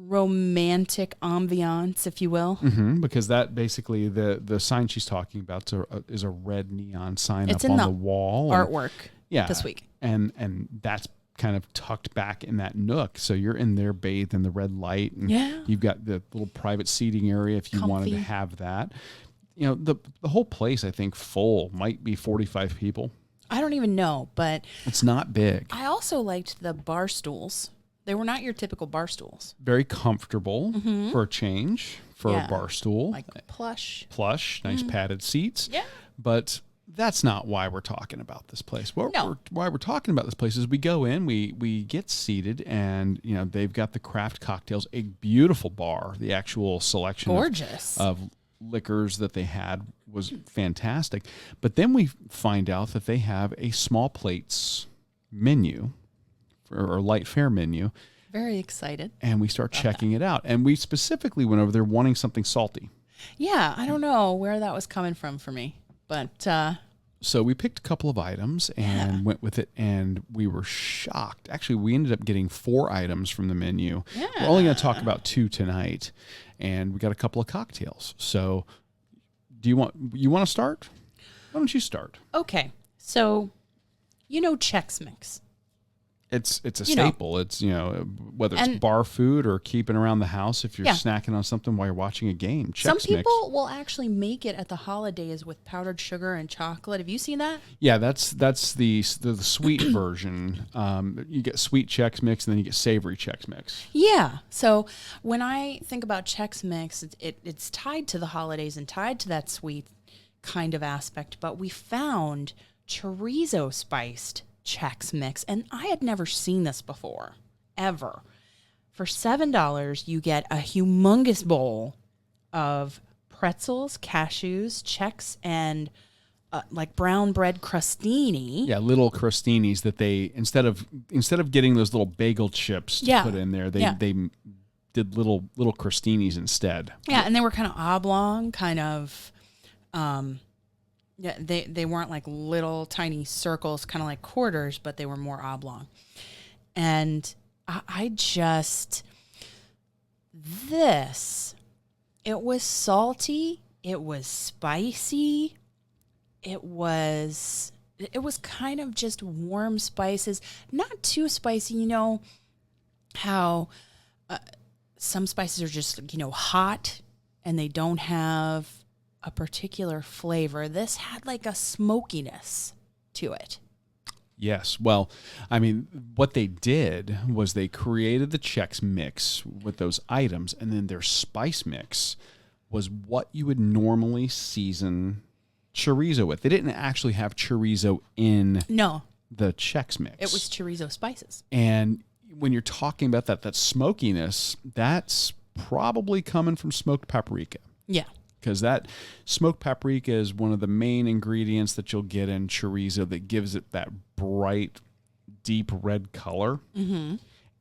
romantic ambiance, if you will. Mm-hmm, because that basically the sign she's talking about is a red neon sign it's up in on the wall. Artwork. Yeah, this week, and that's kind of tucked back in that nook, so you're in there bathed in the red light, and you've got the little private seating area if you wanted to have that. The whole place, I think, full might be 45 people. I don't even know, but it's not big. I also liked the bar stools. They were not your typical bar stools. Very comfortable for a change for a bar stool. Like plush, nice padded seats. Yeah. But that's not why we're talking about this place. Why we're talking about this place is we go in, we get seated, and they've got the craft cocktails, a beautiful bar. The actual selection of liquors that they had was fantastic. But then we find out that they have a small plates menu, or light fare menu. Very excited. And we start checking it out. And we specifically went over there wanting something salty. Yeah, I don't know where that was coming from for me. But so we picked a couple of items and went with it, and we were shocked. Actually, we ended up getting 4 items from the menu. Yeah. We're only going to talk about 2 tonight, and we got a couple of cocktails. So do you want to start? Why don't you start? Okay. So Chex Mix. It's a staple. It's, whether it's bar food or keeping around the house, if you're snacking on something while you're watching a game. Chex Some Mix. people will actually make it at the holidays with powdered sugar and chocolate. Have you seen that? Yeah, that's the sweet version. You get sweet Chex Mix, and then you get savory Chex Mix. Yeah. So when I think about Chex Mix, it's tied to the holidays and tied to that sweet kind of aspect. But we found chorizo spiced Chex Mix, and I had never seen this before, ever. For $7, you get a humongous bowl of pretzels, cashews, Chex, and like brown bread crostini. Yeah, little crostinis that they instead of getting those little bagel chips to put in there, they did little crostinis instead. Yeah, and they were kind of oblong, kind of. Yeah, they weren't like little tiny circles, kind of like quarters, but they were more oblong. And it was salty, it was spicy, it was kind of just warm spices, not too spicy. You know how some spices are just, hot and they don't have a particular flavor. This had like a smokiness to it. Yes. Well, I mean, what they did was they created the Chex Mix with those items, and then their spice mix was what you would normally season chorizo with. They didn't actually have chorizo in the Chex Mix. It was chorizo spices. And when you're talking about that smokiness, that's probably coming from smoked paprika. Yeah. Because that smoked paprika is one of the main ingredients that you'll get in chorizo that gives it that bright, deep red color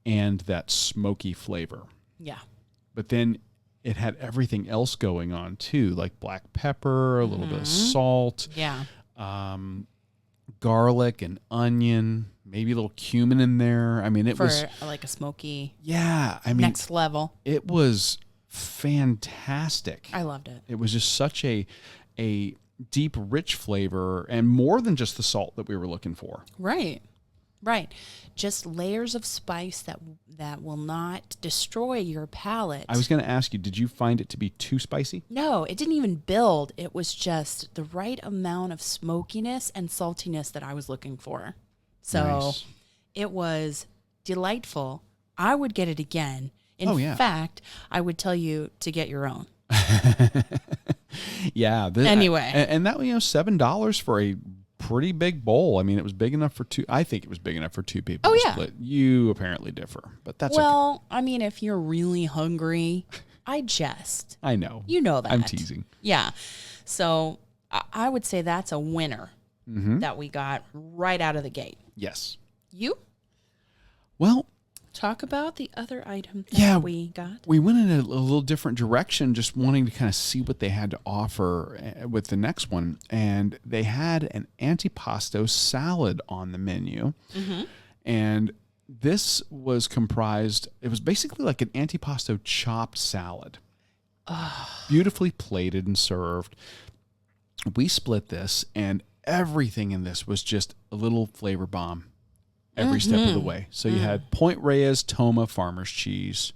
and that smoky flavor. Yeah. But then it had everything else going on too, like black pepper, a little bit of salt, garlic and onion, maybe a little cumin in there. I mean, it was like a smoky. Yeah. I mean, next level. It was fantastic. I loved it. It was just such a deep, rich flavor, and more than just the salt that we were looking for. Right. Just layers of spice that will not destroy your palate. I was going to ask you, did you find it to be too spicy? No, it didn't even build. It was just the right amount of smokiness and saltiness that I was looking for. So It was delightful. I would get it again. In fact, I would tell you to get your own. Yeah. Anyway. And that, $7 for a pretty big bowl. I mean, it was big enough for two. I think it was big enough for two people to split. You apparently differ, but that's okay. I mean, if you're really hungry, I jest. I know. You know that. I'm teasing. Yeah. So I would say that's a winner that we got right out of the gate. Yes. You? Well, talk about the other item that we got. We went in a little different direction, just wanting to kind of see what they had to offer with the next one. And they had an antipasto salad on the menu. And this was comprised, it was basically like an antipasto chopped salad. Beautifully plated and served. We split this, and everything in this was just a little flavor bomb every step of the way. So you had Point Reyes Toma farmer's cheese,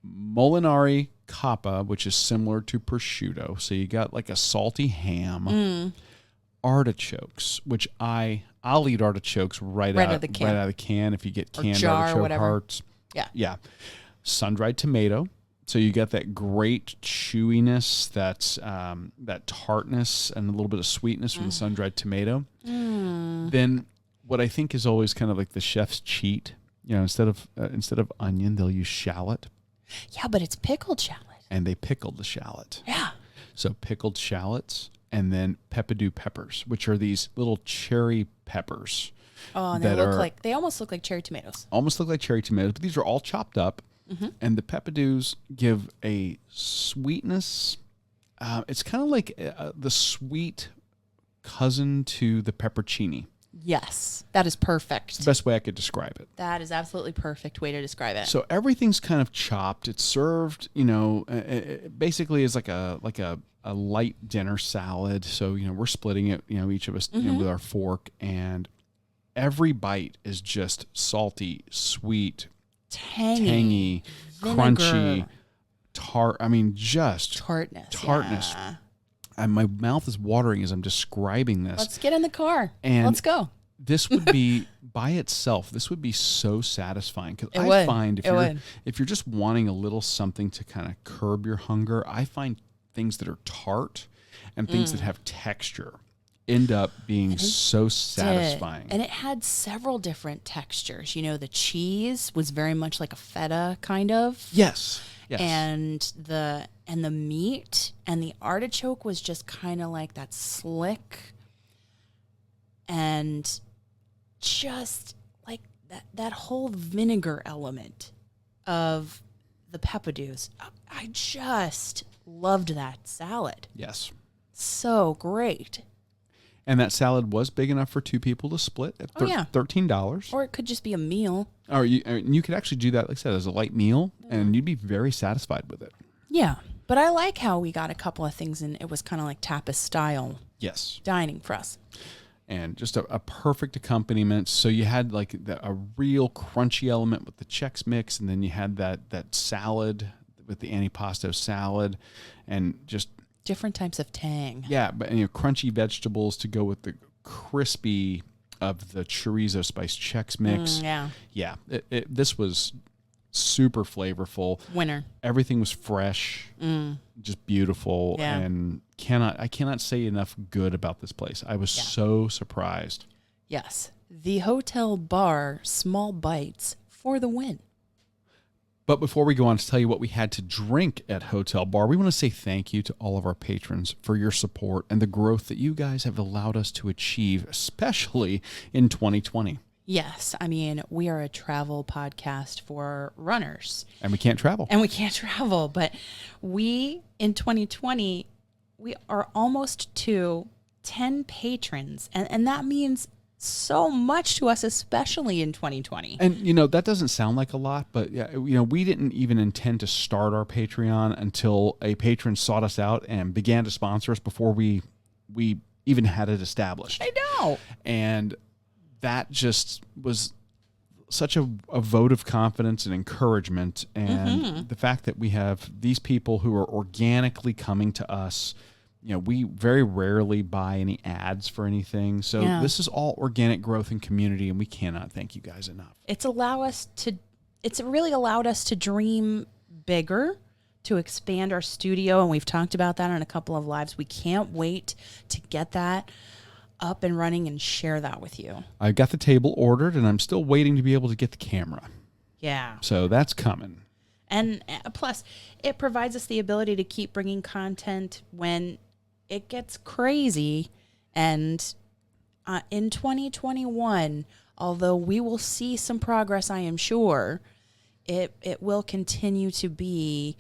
Molinari Coppa, which is similar to prosciutto. So you got like a salty ham, artichokes, which I'll eat artichokes right out of the can if you get canned artichoke hearts. Yeah. Sun-dried tomato. So you got that great chewiness, that tartness, and a little bit of sweetness from the sun-dried tomato. Then what I think is always kind of like the chef's cheat, instead of onion, they'll use shallot. Yeah, but it's pickled shallot. And they pickled the shallot. Yeah. So pickled shallots, and then peppadew peppers, which are these little cherry peppers. Oh, and they almost look like cherry tomatoes. Almost look like cherry tomatoes, but these are all chopped up. And the peppadews give a sweetness. It's kind of like the sweet cousin to the peppercini. Yes, that is perfect. It's the best way I could describe it. That is absolutely perfect way to describe it. So everything's kind of chopped. It's served, it basically is like a light dinner salad. So, we're splitting it, each of us with our fork, and every bite is just salty, sweet, tangy, crunchy, tart. I mean, just tartness. Yeah. And my mouth is watering as I'm describing this. Let's get in the car. And let's go. This would be, by itself, this would be so satisfying. Because I find if you're just wanting a little something to kind of curb your hunger, I find things that are tart and things that have texture end up being so satisfying. And it had several different textures. The cheese was very much like a feta kind of. Yes. And the meat and the artichoke was just kind of like that slick, and just like that whole vinegar element of the peppadews. I just loved that salad. Yes. So great. And that salad was big enough for two people to split at $13. Or it could just be a meal. Or you could actually do that, like I said, as a light meal, and you'd be very satisfied with it. Yeah. But I like how we got a couple of things, and it was kind of like tapas-style dining for us. And just a perfect accompaniment. So you had like a real crunchy element with the Chex Mix, and then you had that salad with the antipasto salad, and just different types of tang. Yeah, but crunchy vegetables to go with the crispy of the chorizo spice Chex Mix. Yeah. This was super flavorful. Winner. Everything was fresh, just beautiful, and I cannot say enough good about this place. I was so surprised. Yes, the hotel bar, small bites for the win. But before we go on to tell you what we had to drink at Hotel Bar, we want to say thank you to all of our patrons for your support and the growth that you guys have allowed us to achieve, especially in 2020. Yes. I mean, we are a travel podcast for runners. And we can't travel. But in 2020, we are almost to 10 patrons. And that means so much to us, especially in 2020. And, that doesn't sound like a lot, but, we didn't even intend to start our Patreon until a patron sought us out and began to sponsor us before we even had it established. I know. And that just was such a vote of confidence and encouragement. And the fact that we have these people who are organically coming to us. We very rarely buy any ads for anything. So this is all organic growth and community, and we cannot thank you guys enough. It's really allowed us to dream bigger, to expand our studio, and we've talked about that on a couple of lives. We can't wait to get that up and running and share that with you. I got the table ordered, and I'm still waiting to be able to get the camera. Yeah. So that's coming. And plus, it provides us the ability to keep bringing content when it gets crazy. And in 2021, although we will see some progress, I am sure, it will continue to be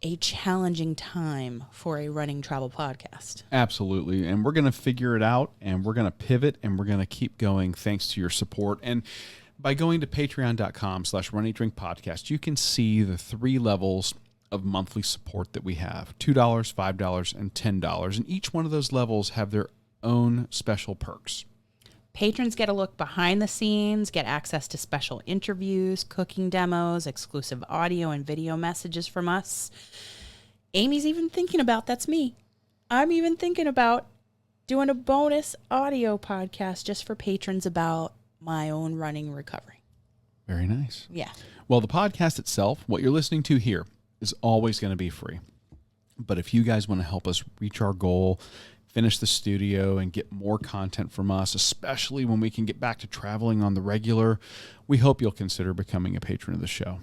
a challenging time for a running travel podcast. Absolutely. And we're going to figure it out, and we're going to pivot, and we're going to keep going thanks to your support. And by going to patreon.com/RunEatDrinkPodcast, you can see the 3 levels of monthly support that we have: $2, $5, and $10. And each one of those levels have their own special perks. Patrons get a look behind the scenes, get access to special interviews, cooking demos, exclusive audio and video messages from us. Amy's even thinking about, that's me, I'm even thinking about doing a bonus audio podcast just for patrons about my own running recovery. Very nice. Yeah. Well, the podcast itself, what you're listening to here, is always going to be free. But if you guys want to help us reach our goal, finish the studio, and get more content from us, especially when we can get back to traveling on the regular, we hope you'll consider becoming a patron of the show.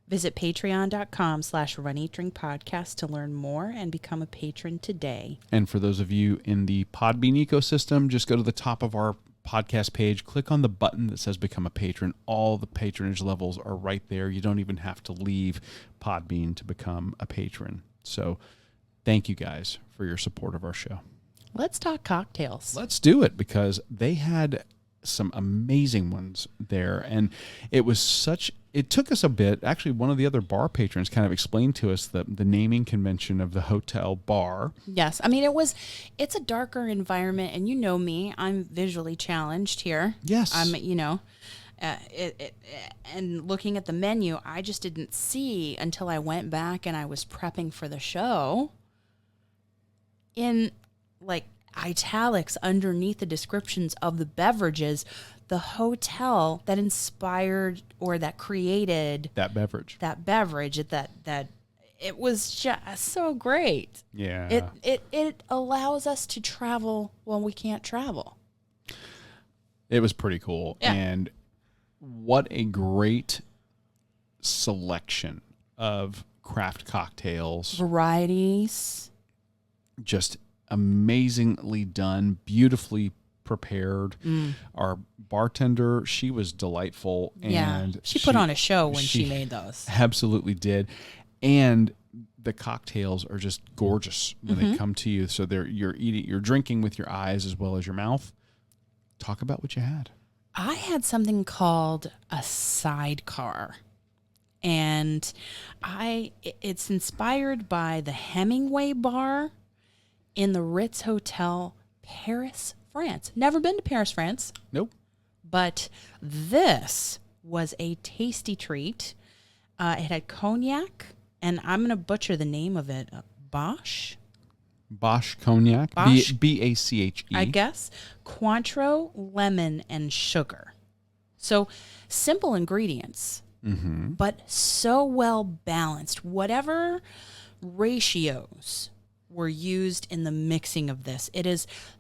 Visit patreon.com/RunEatDrinkPodcast to learn more and become a patron today. And for those of you in the Podbean ecosystem, just go to the top of our podcast page, click on the button that says become a patron. All the patronage levels are right there. You don't even have to leave Podbean to become a patron. So thank you guys for your support of our show. Let's talk cocktails. Let's do it, because they had some amazing ones there. And it took us a bit. Actually, one of the other bar patrons kind of explained to us the naming convention of the hotel bar. Yes. I mean, it's a darker environment, and you know me, I'm visually challenged here. Yes. I'm, and looking at the menu, I just didn't see until I went back and I was prepping for the show, in like italics underneath the descriptions of the beverages, the hotel that inspired or that created that beverage, that it was just so great. Yeah. It allows us to travel when we can't travel. It was pretty cool. Yeah. And what a great selection of craft cocktails. Varieties. Just amazingly done, beautifully prepared. Our bartender, she was delightful. And she put on a show when she made those. Absolutely did. And the cocktails are just gorgeous when they come to you. So you're drinking with your eyes as well as your mouth. Talk about what you had. I had something called a sidecar. And it's inspired by the Hemingway bar in the Ritz Hotel, Paris, France. Never been to Paris, France. Nope. But this was a tasty treat. It had cognac, and I'm going to butcher the name of it. Bosch Cognac. Bosch. Bache. I guess. Cointreau, lemon, and sugar. So simple ingredients, but so well balanced. Whatever ratios were used in the mixing of this,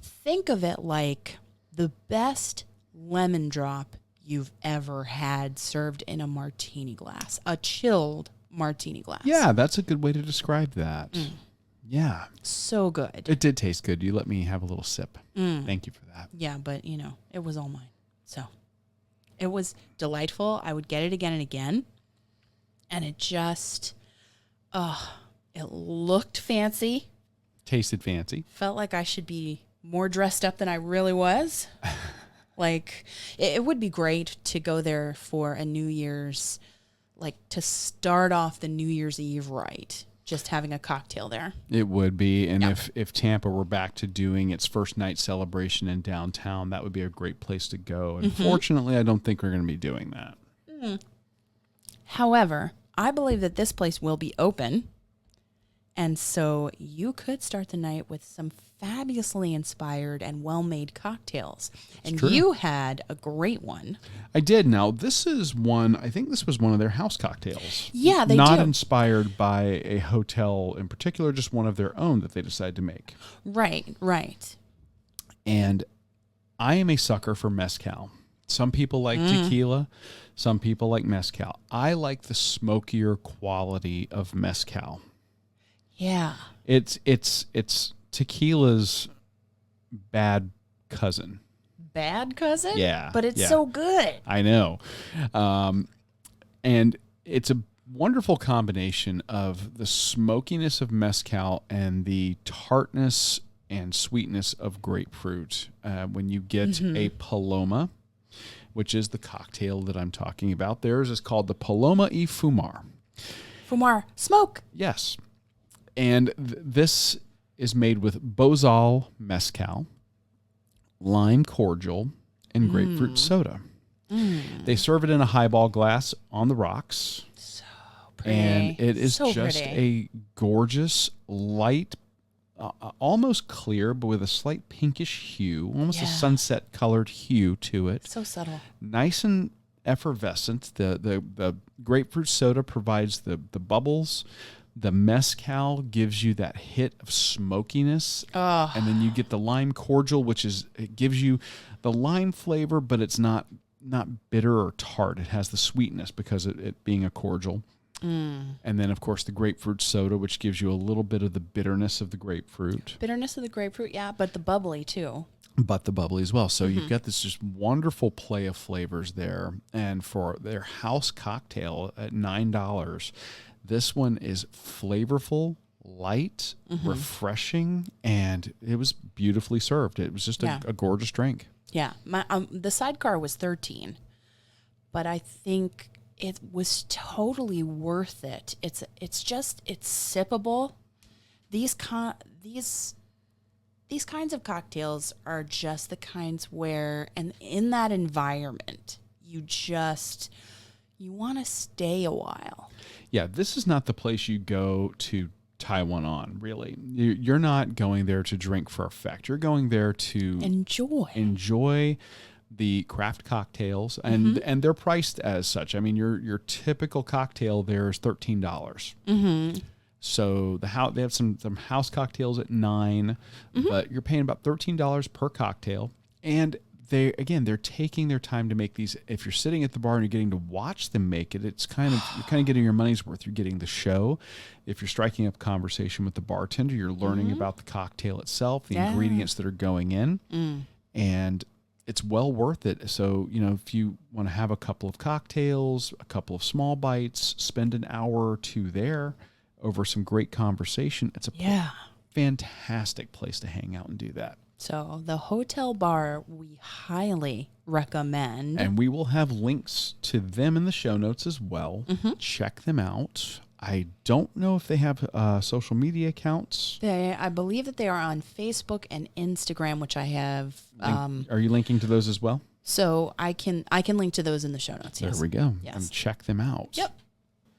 think of it like the best lemon drop you've ever had served in a martini glass, a chilled martini glass. Yeah, that's a good way to describe that. Yeah. So good. It did taste good. You let me have a little sip. Thank you for that. Yeah, but it was all mine. So it was delightful. I would get it again and again. And it just, it looked fancy. Tasted fancy. Felt like I should be more dressed up than I really was. Like, it would be great to go there for a New Year's, like to start off the New Year's Eve right. Just having a cocktail there. It would be. And if Tampa were back to doing its first night celebration in downtown, that would be a great place to go. Unfortunately, I don't think we're going to be doing that. However, I believe that this place will be open. And so you could start the night with some fabulously inspired and well-made cocktails. And true. you had a great one. I did. Now, this is one, I think this was one of their house cocktails. Yeah, they Not do. inspired by a hotel in particular, just one of their own that they decided to make. Right. And I am a sucker for mezcal. Some people like tequila. Some people like mezcal. I like the smokier quality of mezcal. Yeah. It's tequila's bad cousin. Bad cousin? Yeah. But it's so good. I know. And it's a wonderful combination of the smokiness of mezcal and the tartness and sweetness of grapefruit. When you get a Paloma, which is the cocktail that I'm talking about, theirs is called the Paloma y Fumar. Fumar, smoke. Yes. And this is made with Bozal mezcal, lime cordial, and grapefruit soda. They serve it in a highball glass on the rocks. So pretty. And it is so just pretty. a gorgeous, light, almost clear, but with a slight pinkish hue, almost a sunset colored hue to it. So subtle. Nice and effervescent. The grapefruit soda provides the bubbles. The mezcal gives you that hit of smokiness. And then you get the lime cordial, it gives you the lime flavor, but it's not bitter or tart. It has the sweetness because it being a cordial. And then, of course, the grapefruit soda, which gives you a little bit of the bitterness of the grapefruit. Bitterness of the grapefruit, yeah, but the bubbly too. But the bubbly as well. So you've got this just wonderful play of flavors there. And for their house cocktail at $9, this one is flavorful, light, refreshing, and it was beautifully served. It was just a gorgeous drink. Yeah. The sidecar was $13, but I think it was totally worth it. It's sippable. These kinds of cocktails are just the kinds where, and in that environment, you want to stay a while. Yeah, this is not the place you go to tie one on, really. You're not going there to drink for effect. You're going there to enjoy the craft cocktails, and they're priced as such. I mean, your typical cocktail there is $13. So they have some house cocktails at $9, but you're paying about $13 per cocktail. And they're taking their time to make these. If you're sitting at the bar and you're getting to watch them make it, it's you're kind of getting your money's worth. You're getting the show. If you're striking up conversation with the bartender, you're learning about the cocktail itself, the ingredients that are going in, and it's well worth it. So, if you want to have a couple of cocktails, a couple of small bites, spend an hour or two there over some great conversation, it's a fantastic place to hang out and do that. So the hotel bar, we highly recommend. And we will have links to them in the show notes as well. Check them out. I don't know if they have social media accounts. I believe that they are on Facebook and Instagram, which I have. Are you linking to those as well? So I can link to those in the show notes. There we go. Yes. And check them out. Yep.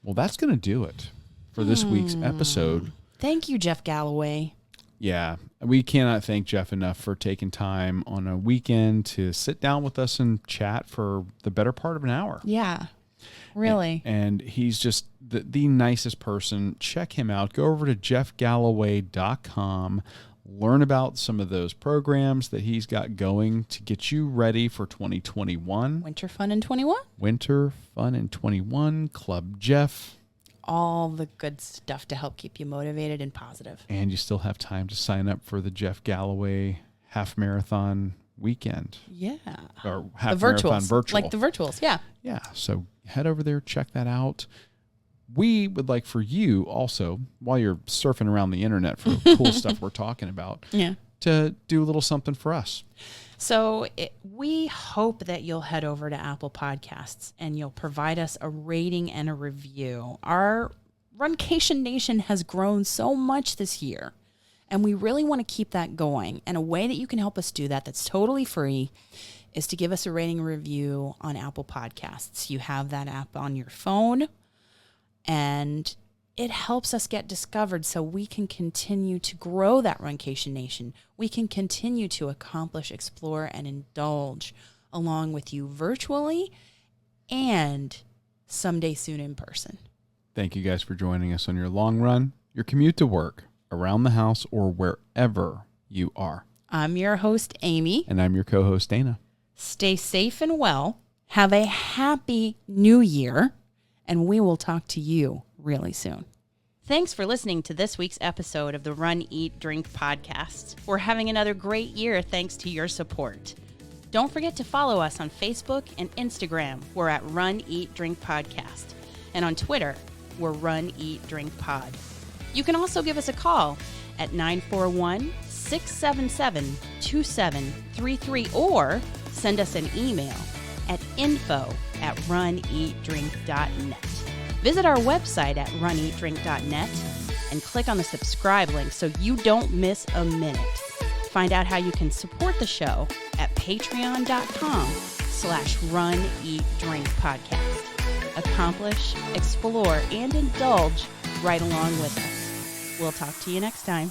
Well, that's going to do it for this week's episode. Thank you, Jeff Galloway. Yeah, we cannot thank Jeff enough for taking time on a weekend to sit down with us and chat for the better part of an hour. Yeah, really. And he's just the nicest person. Check him out. Go over to jeffgalloway.com. Learn about some of those programs that he's got going to get you ready for 2021. Winter Fun in 21? Winter Fun in 21, Club Jeff. All the good stuff to help keep you motivated and positive. And you still have time to sign up for the Jeff Galloway half marathon weekend. Yeah. Or half marathon virtual. Like the virtuals, yeah. Yeah. So head over there, check that out. We would like for you also, while you're surfing around the internet for cool stuff we're talking about, to do a little something for us. So we hope that you'll head over to Apple Podcasts and you'll provide us a rating and a review. Our Runcation Nation has grown so much this year, and we really want to keep that going. And a way that you can help us do that that's totally free is to give us a rating and review on Apple Podcasts. You have that app on your phone, and it helps us get discovered so we can continue to grow that Runcation Nation. We can continue to accomplish, explore, and indulge along with you virtually and someday soon in person. Thank you guys for joining us on your long run, your commute to work, around the house, or wherever you are. I'm your host, Amy. And I'm your co-host, Dana. Stay safe and well. Have a happy new year. And we will talk to you really soon. Thanks for listening to this week's episode of the Run, Eat, Drink podcast. We're having another great year thanks to your support. Don't forget to follow us on Facebook and Instagram. We're at Run, Eat, Drink Podcast. And on Twitter, we're Run, Eat, Drink Pod. You can also give us a call at 941-677-2733 or send us an email at info@runeatdrink.net. Visit our website at runeatdrink.net and click on the subscribe link so you don't miss a minute. Find out how you can support the show at patreon.com/runeatdrinkpodcast. Accomplish, explore, and indulge right along with us. We'll talk to you next time.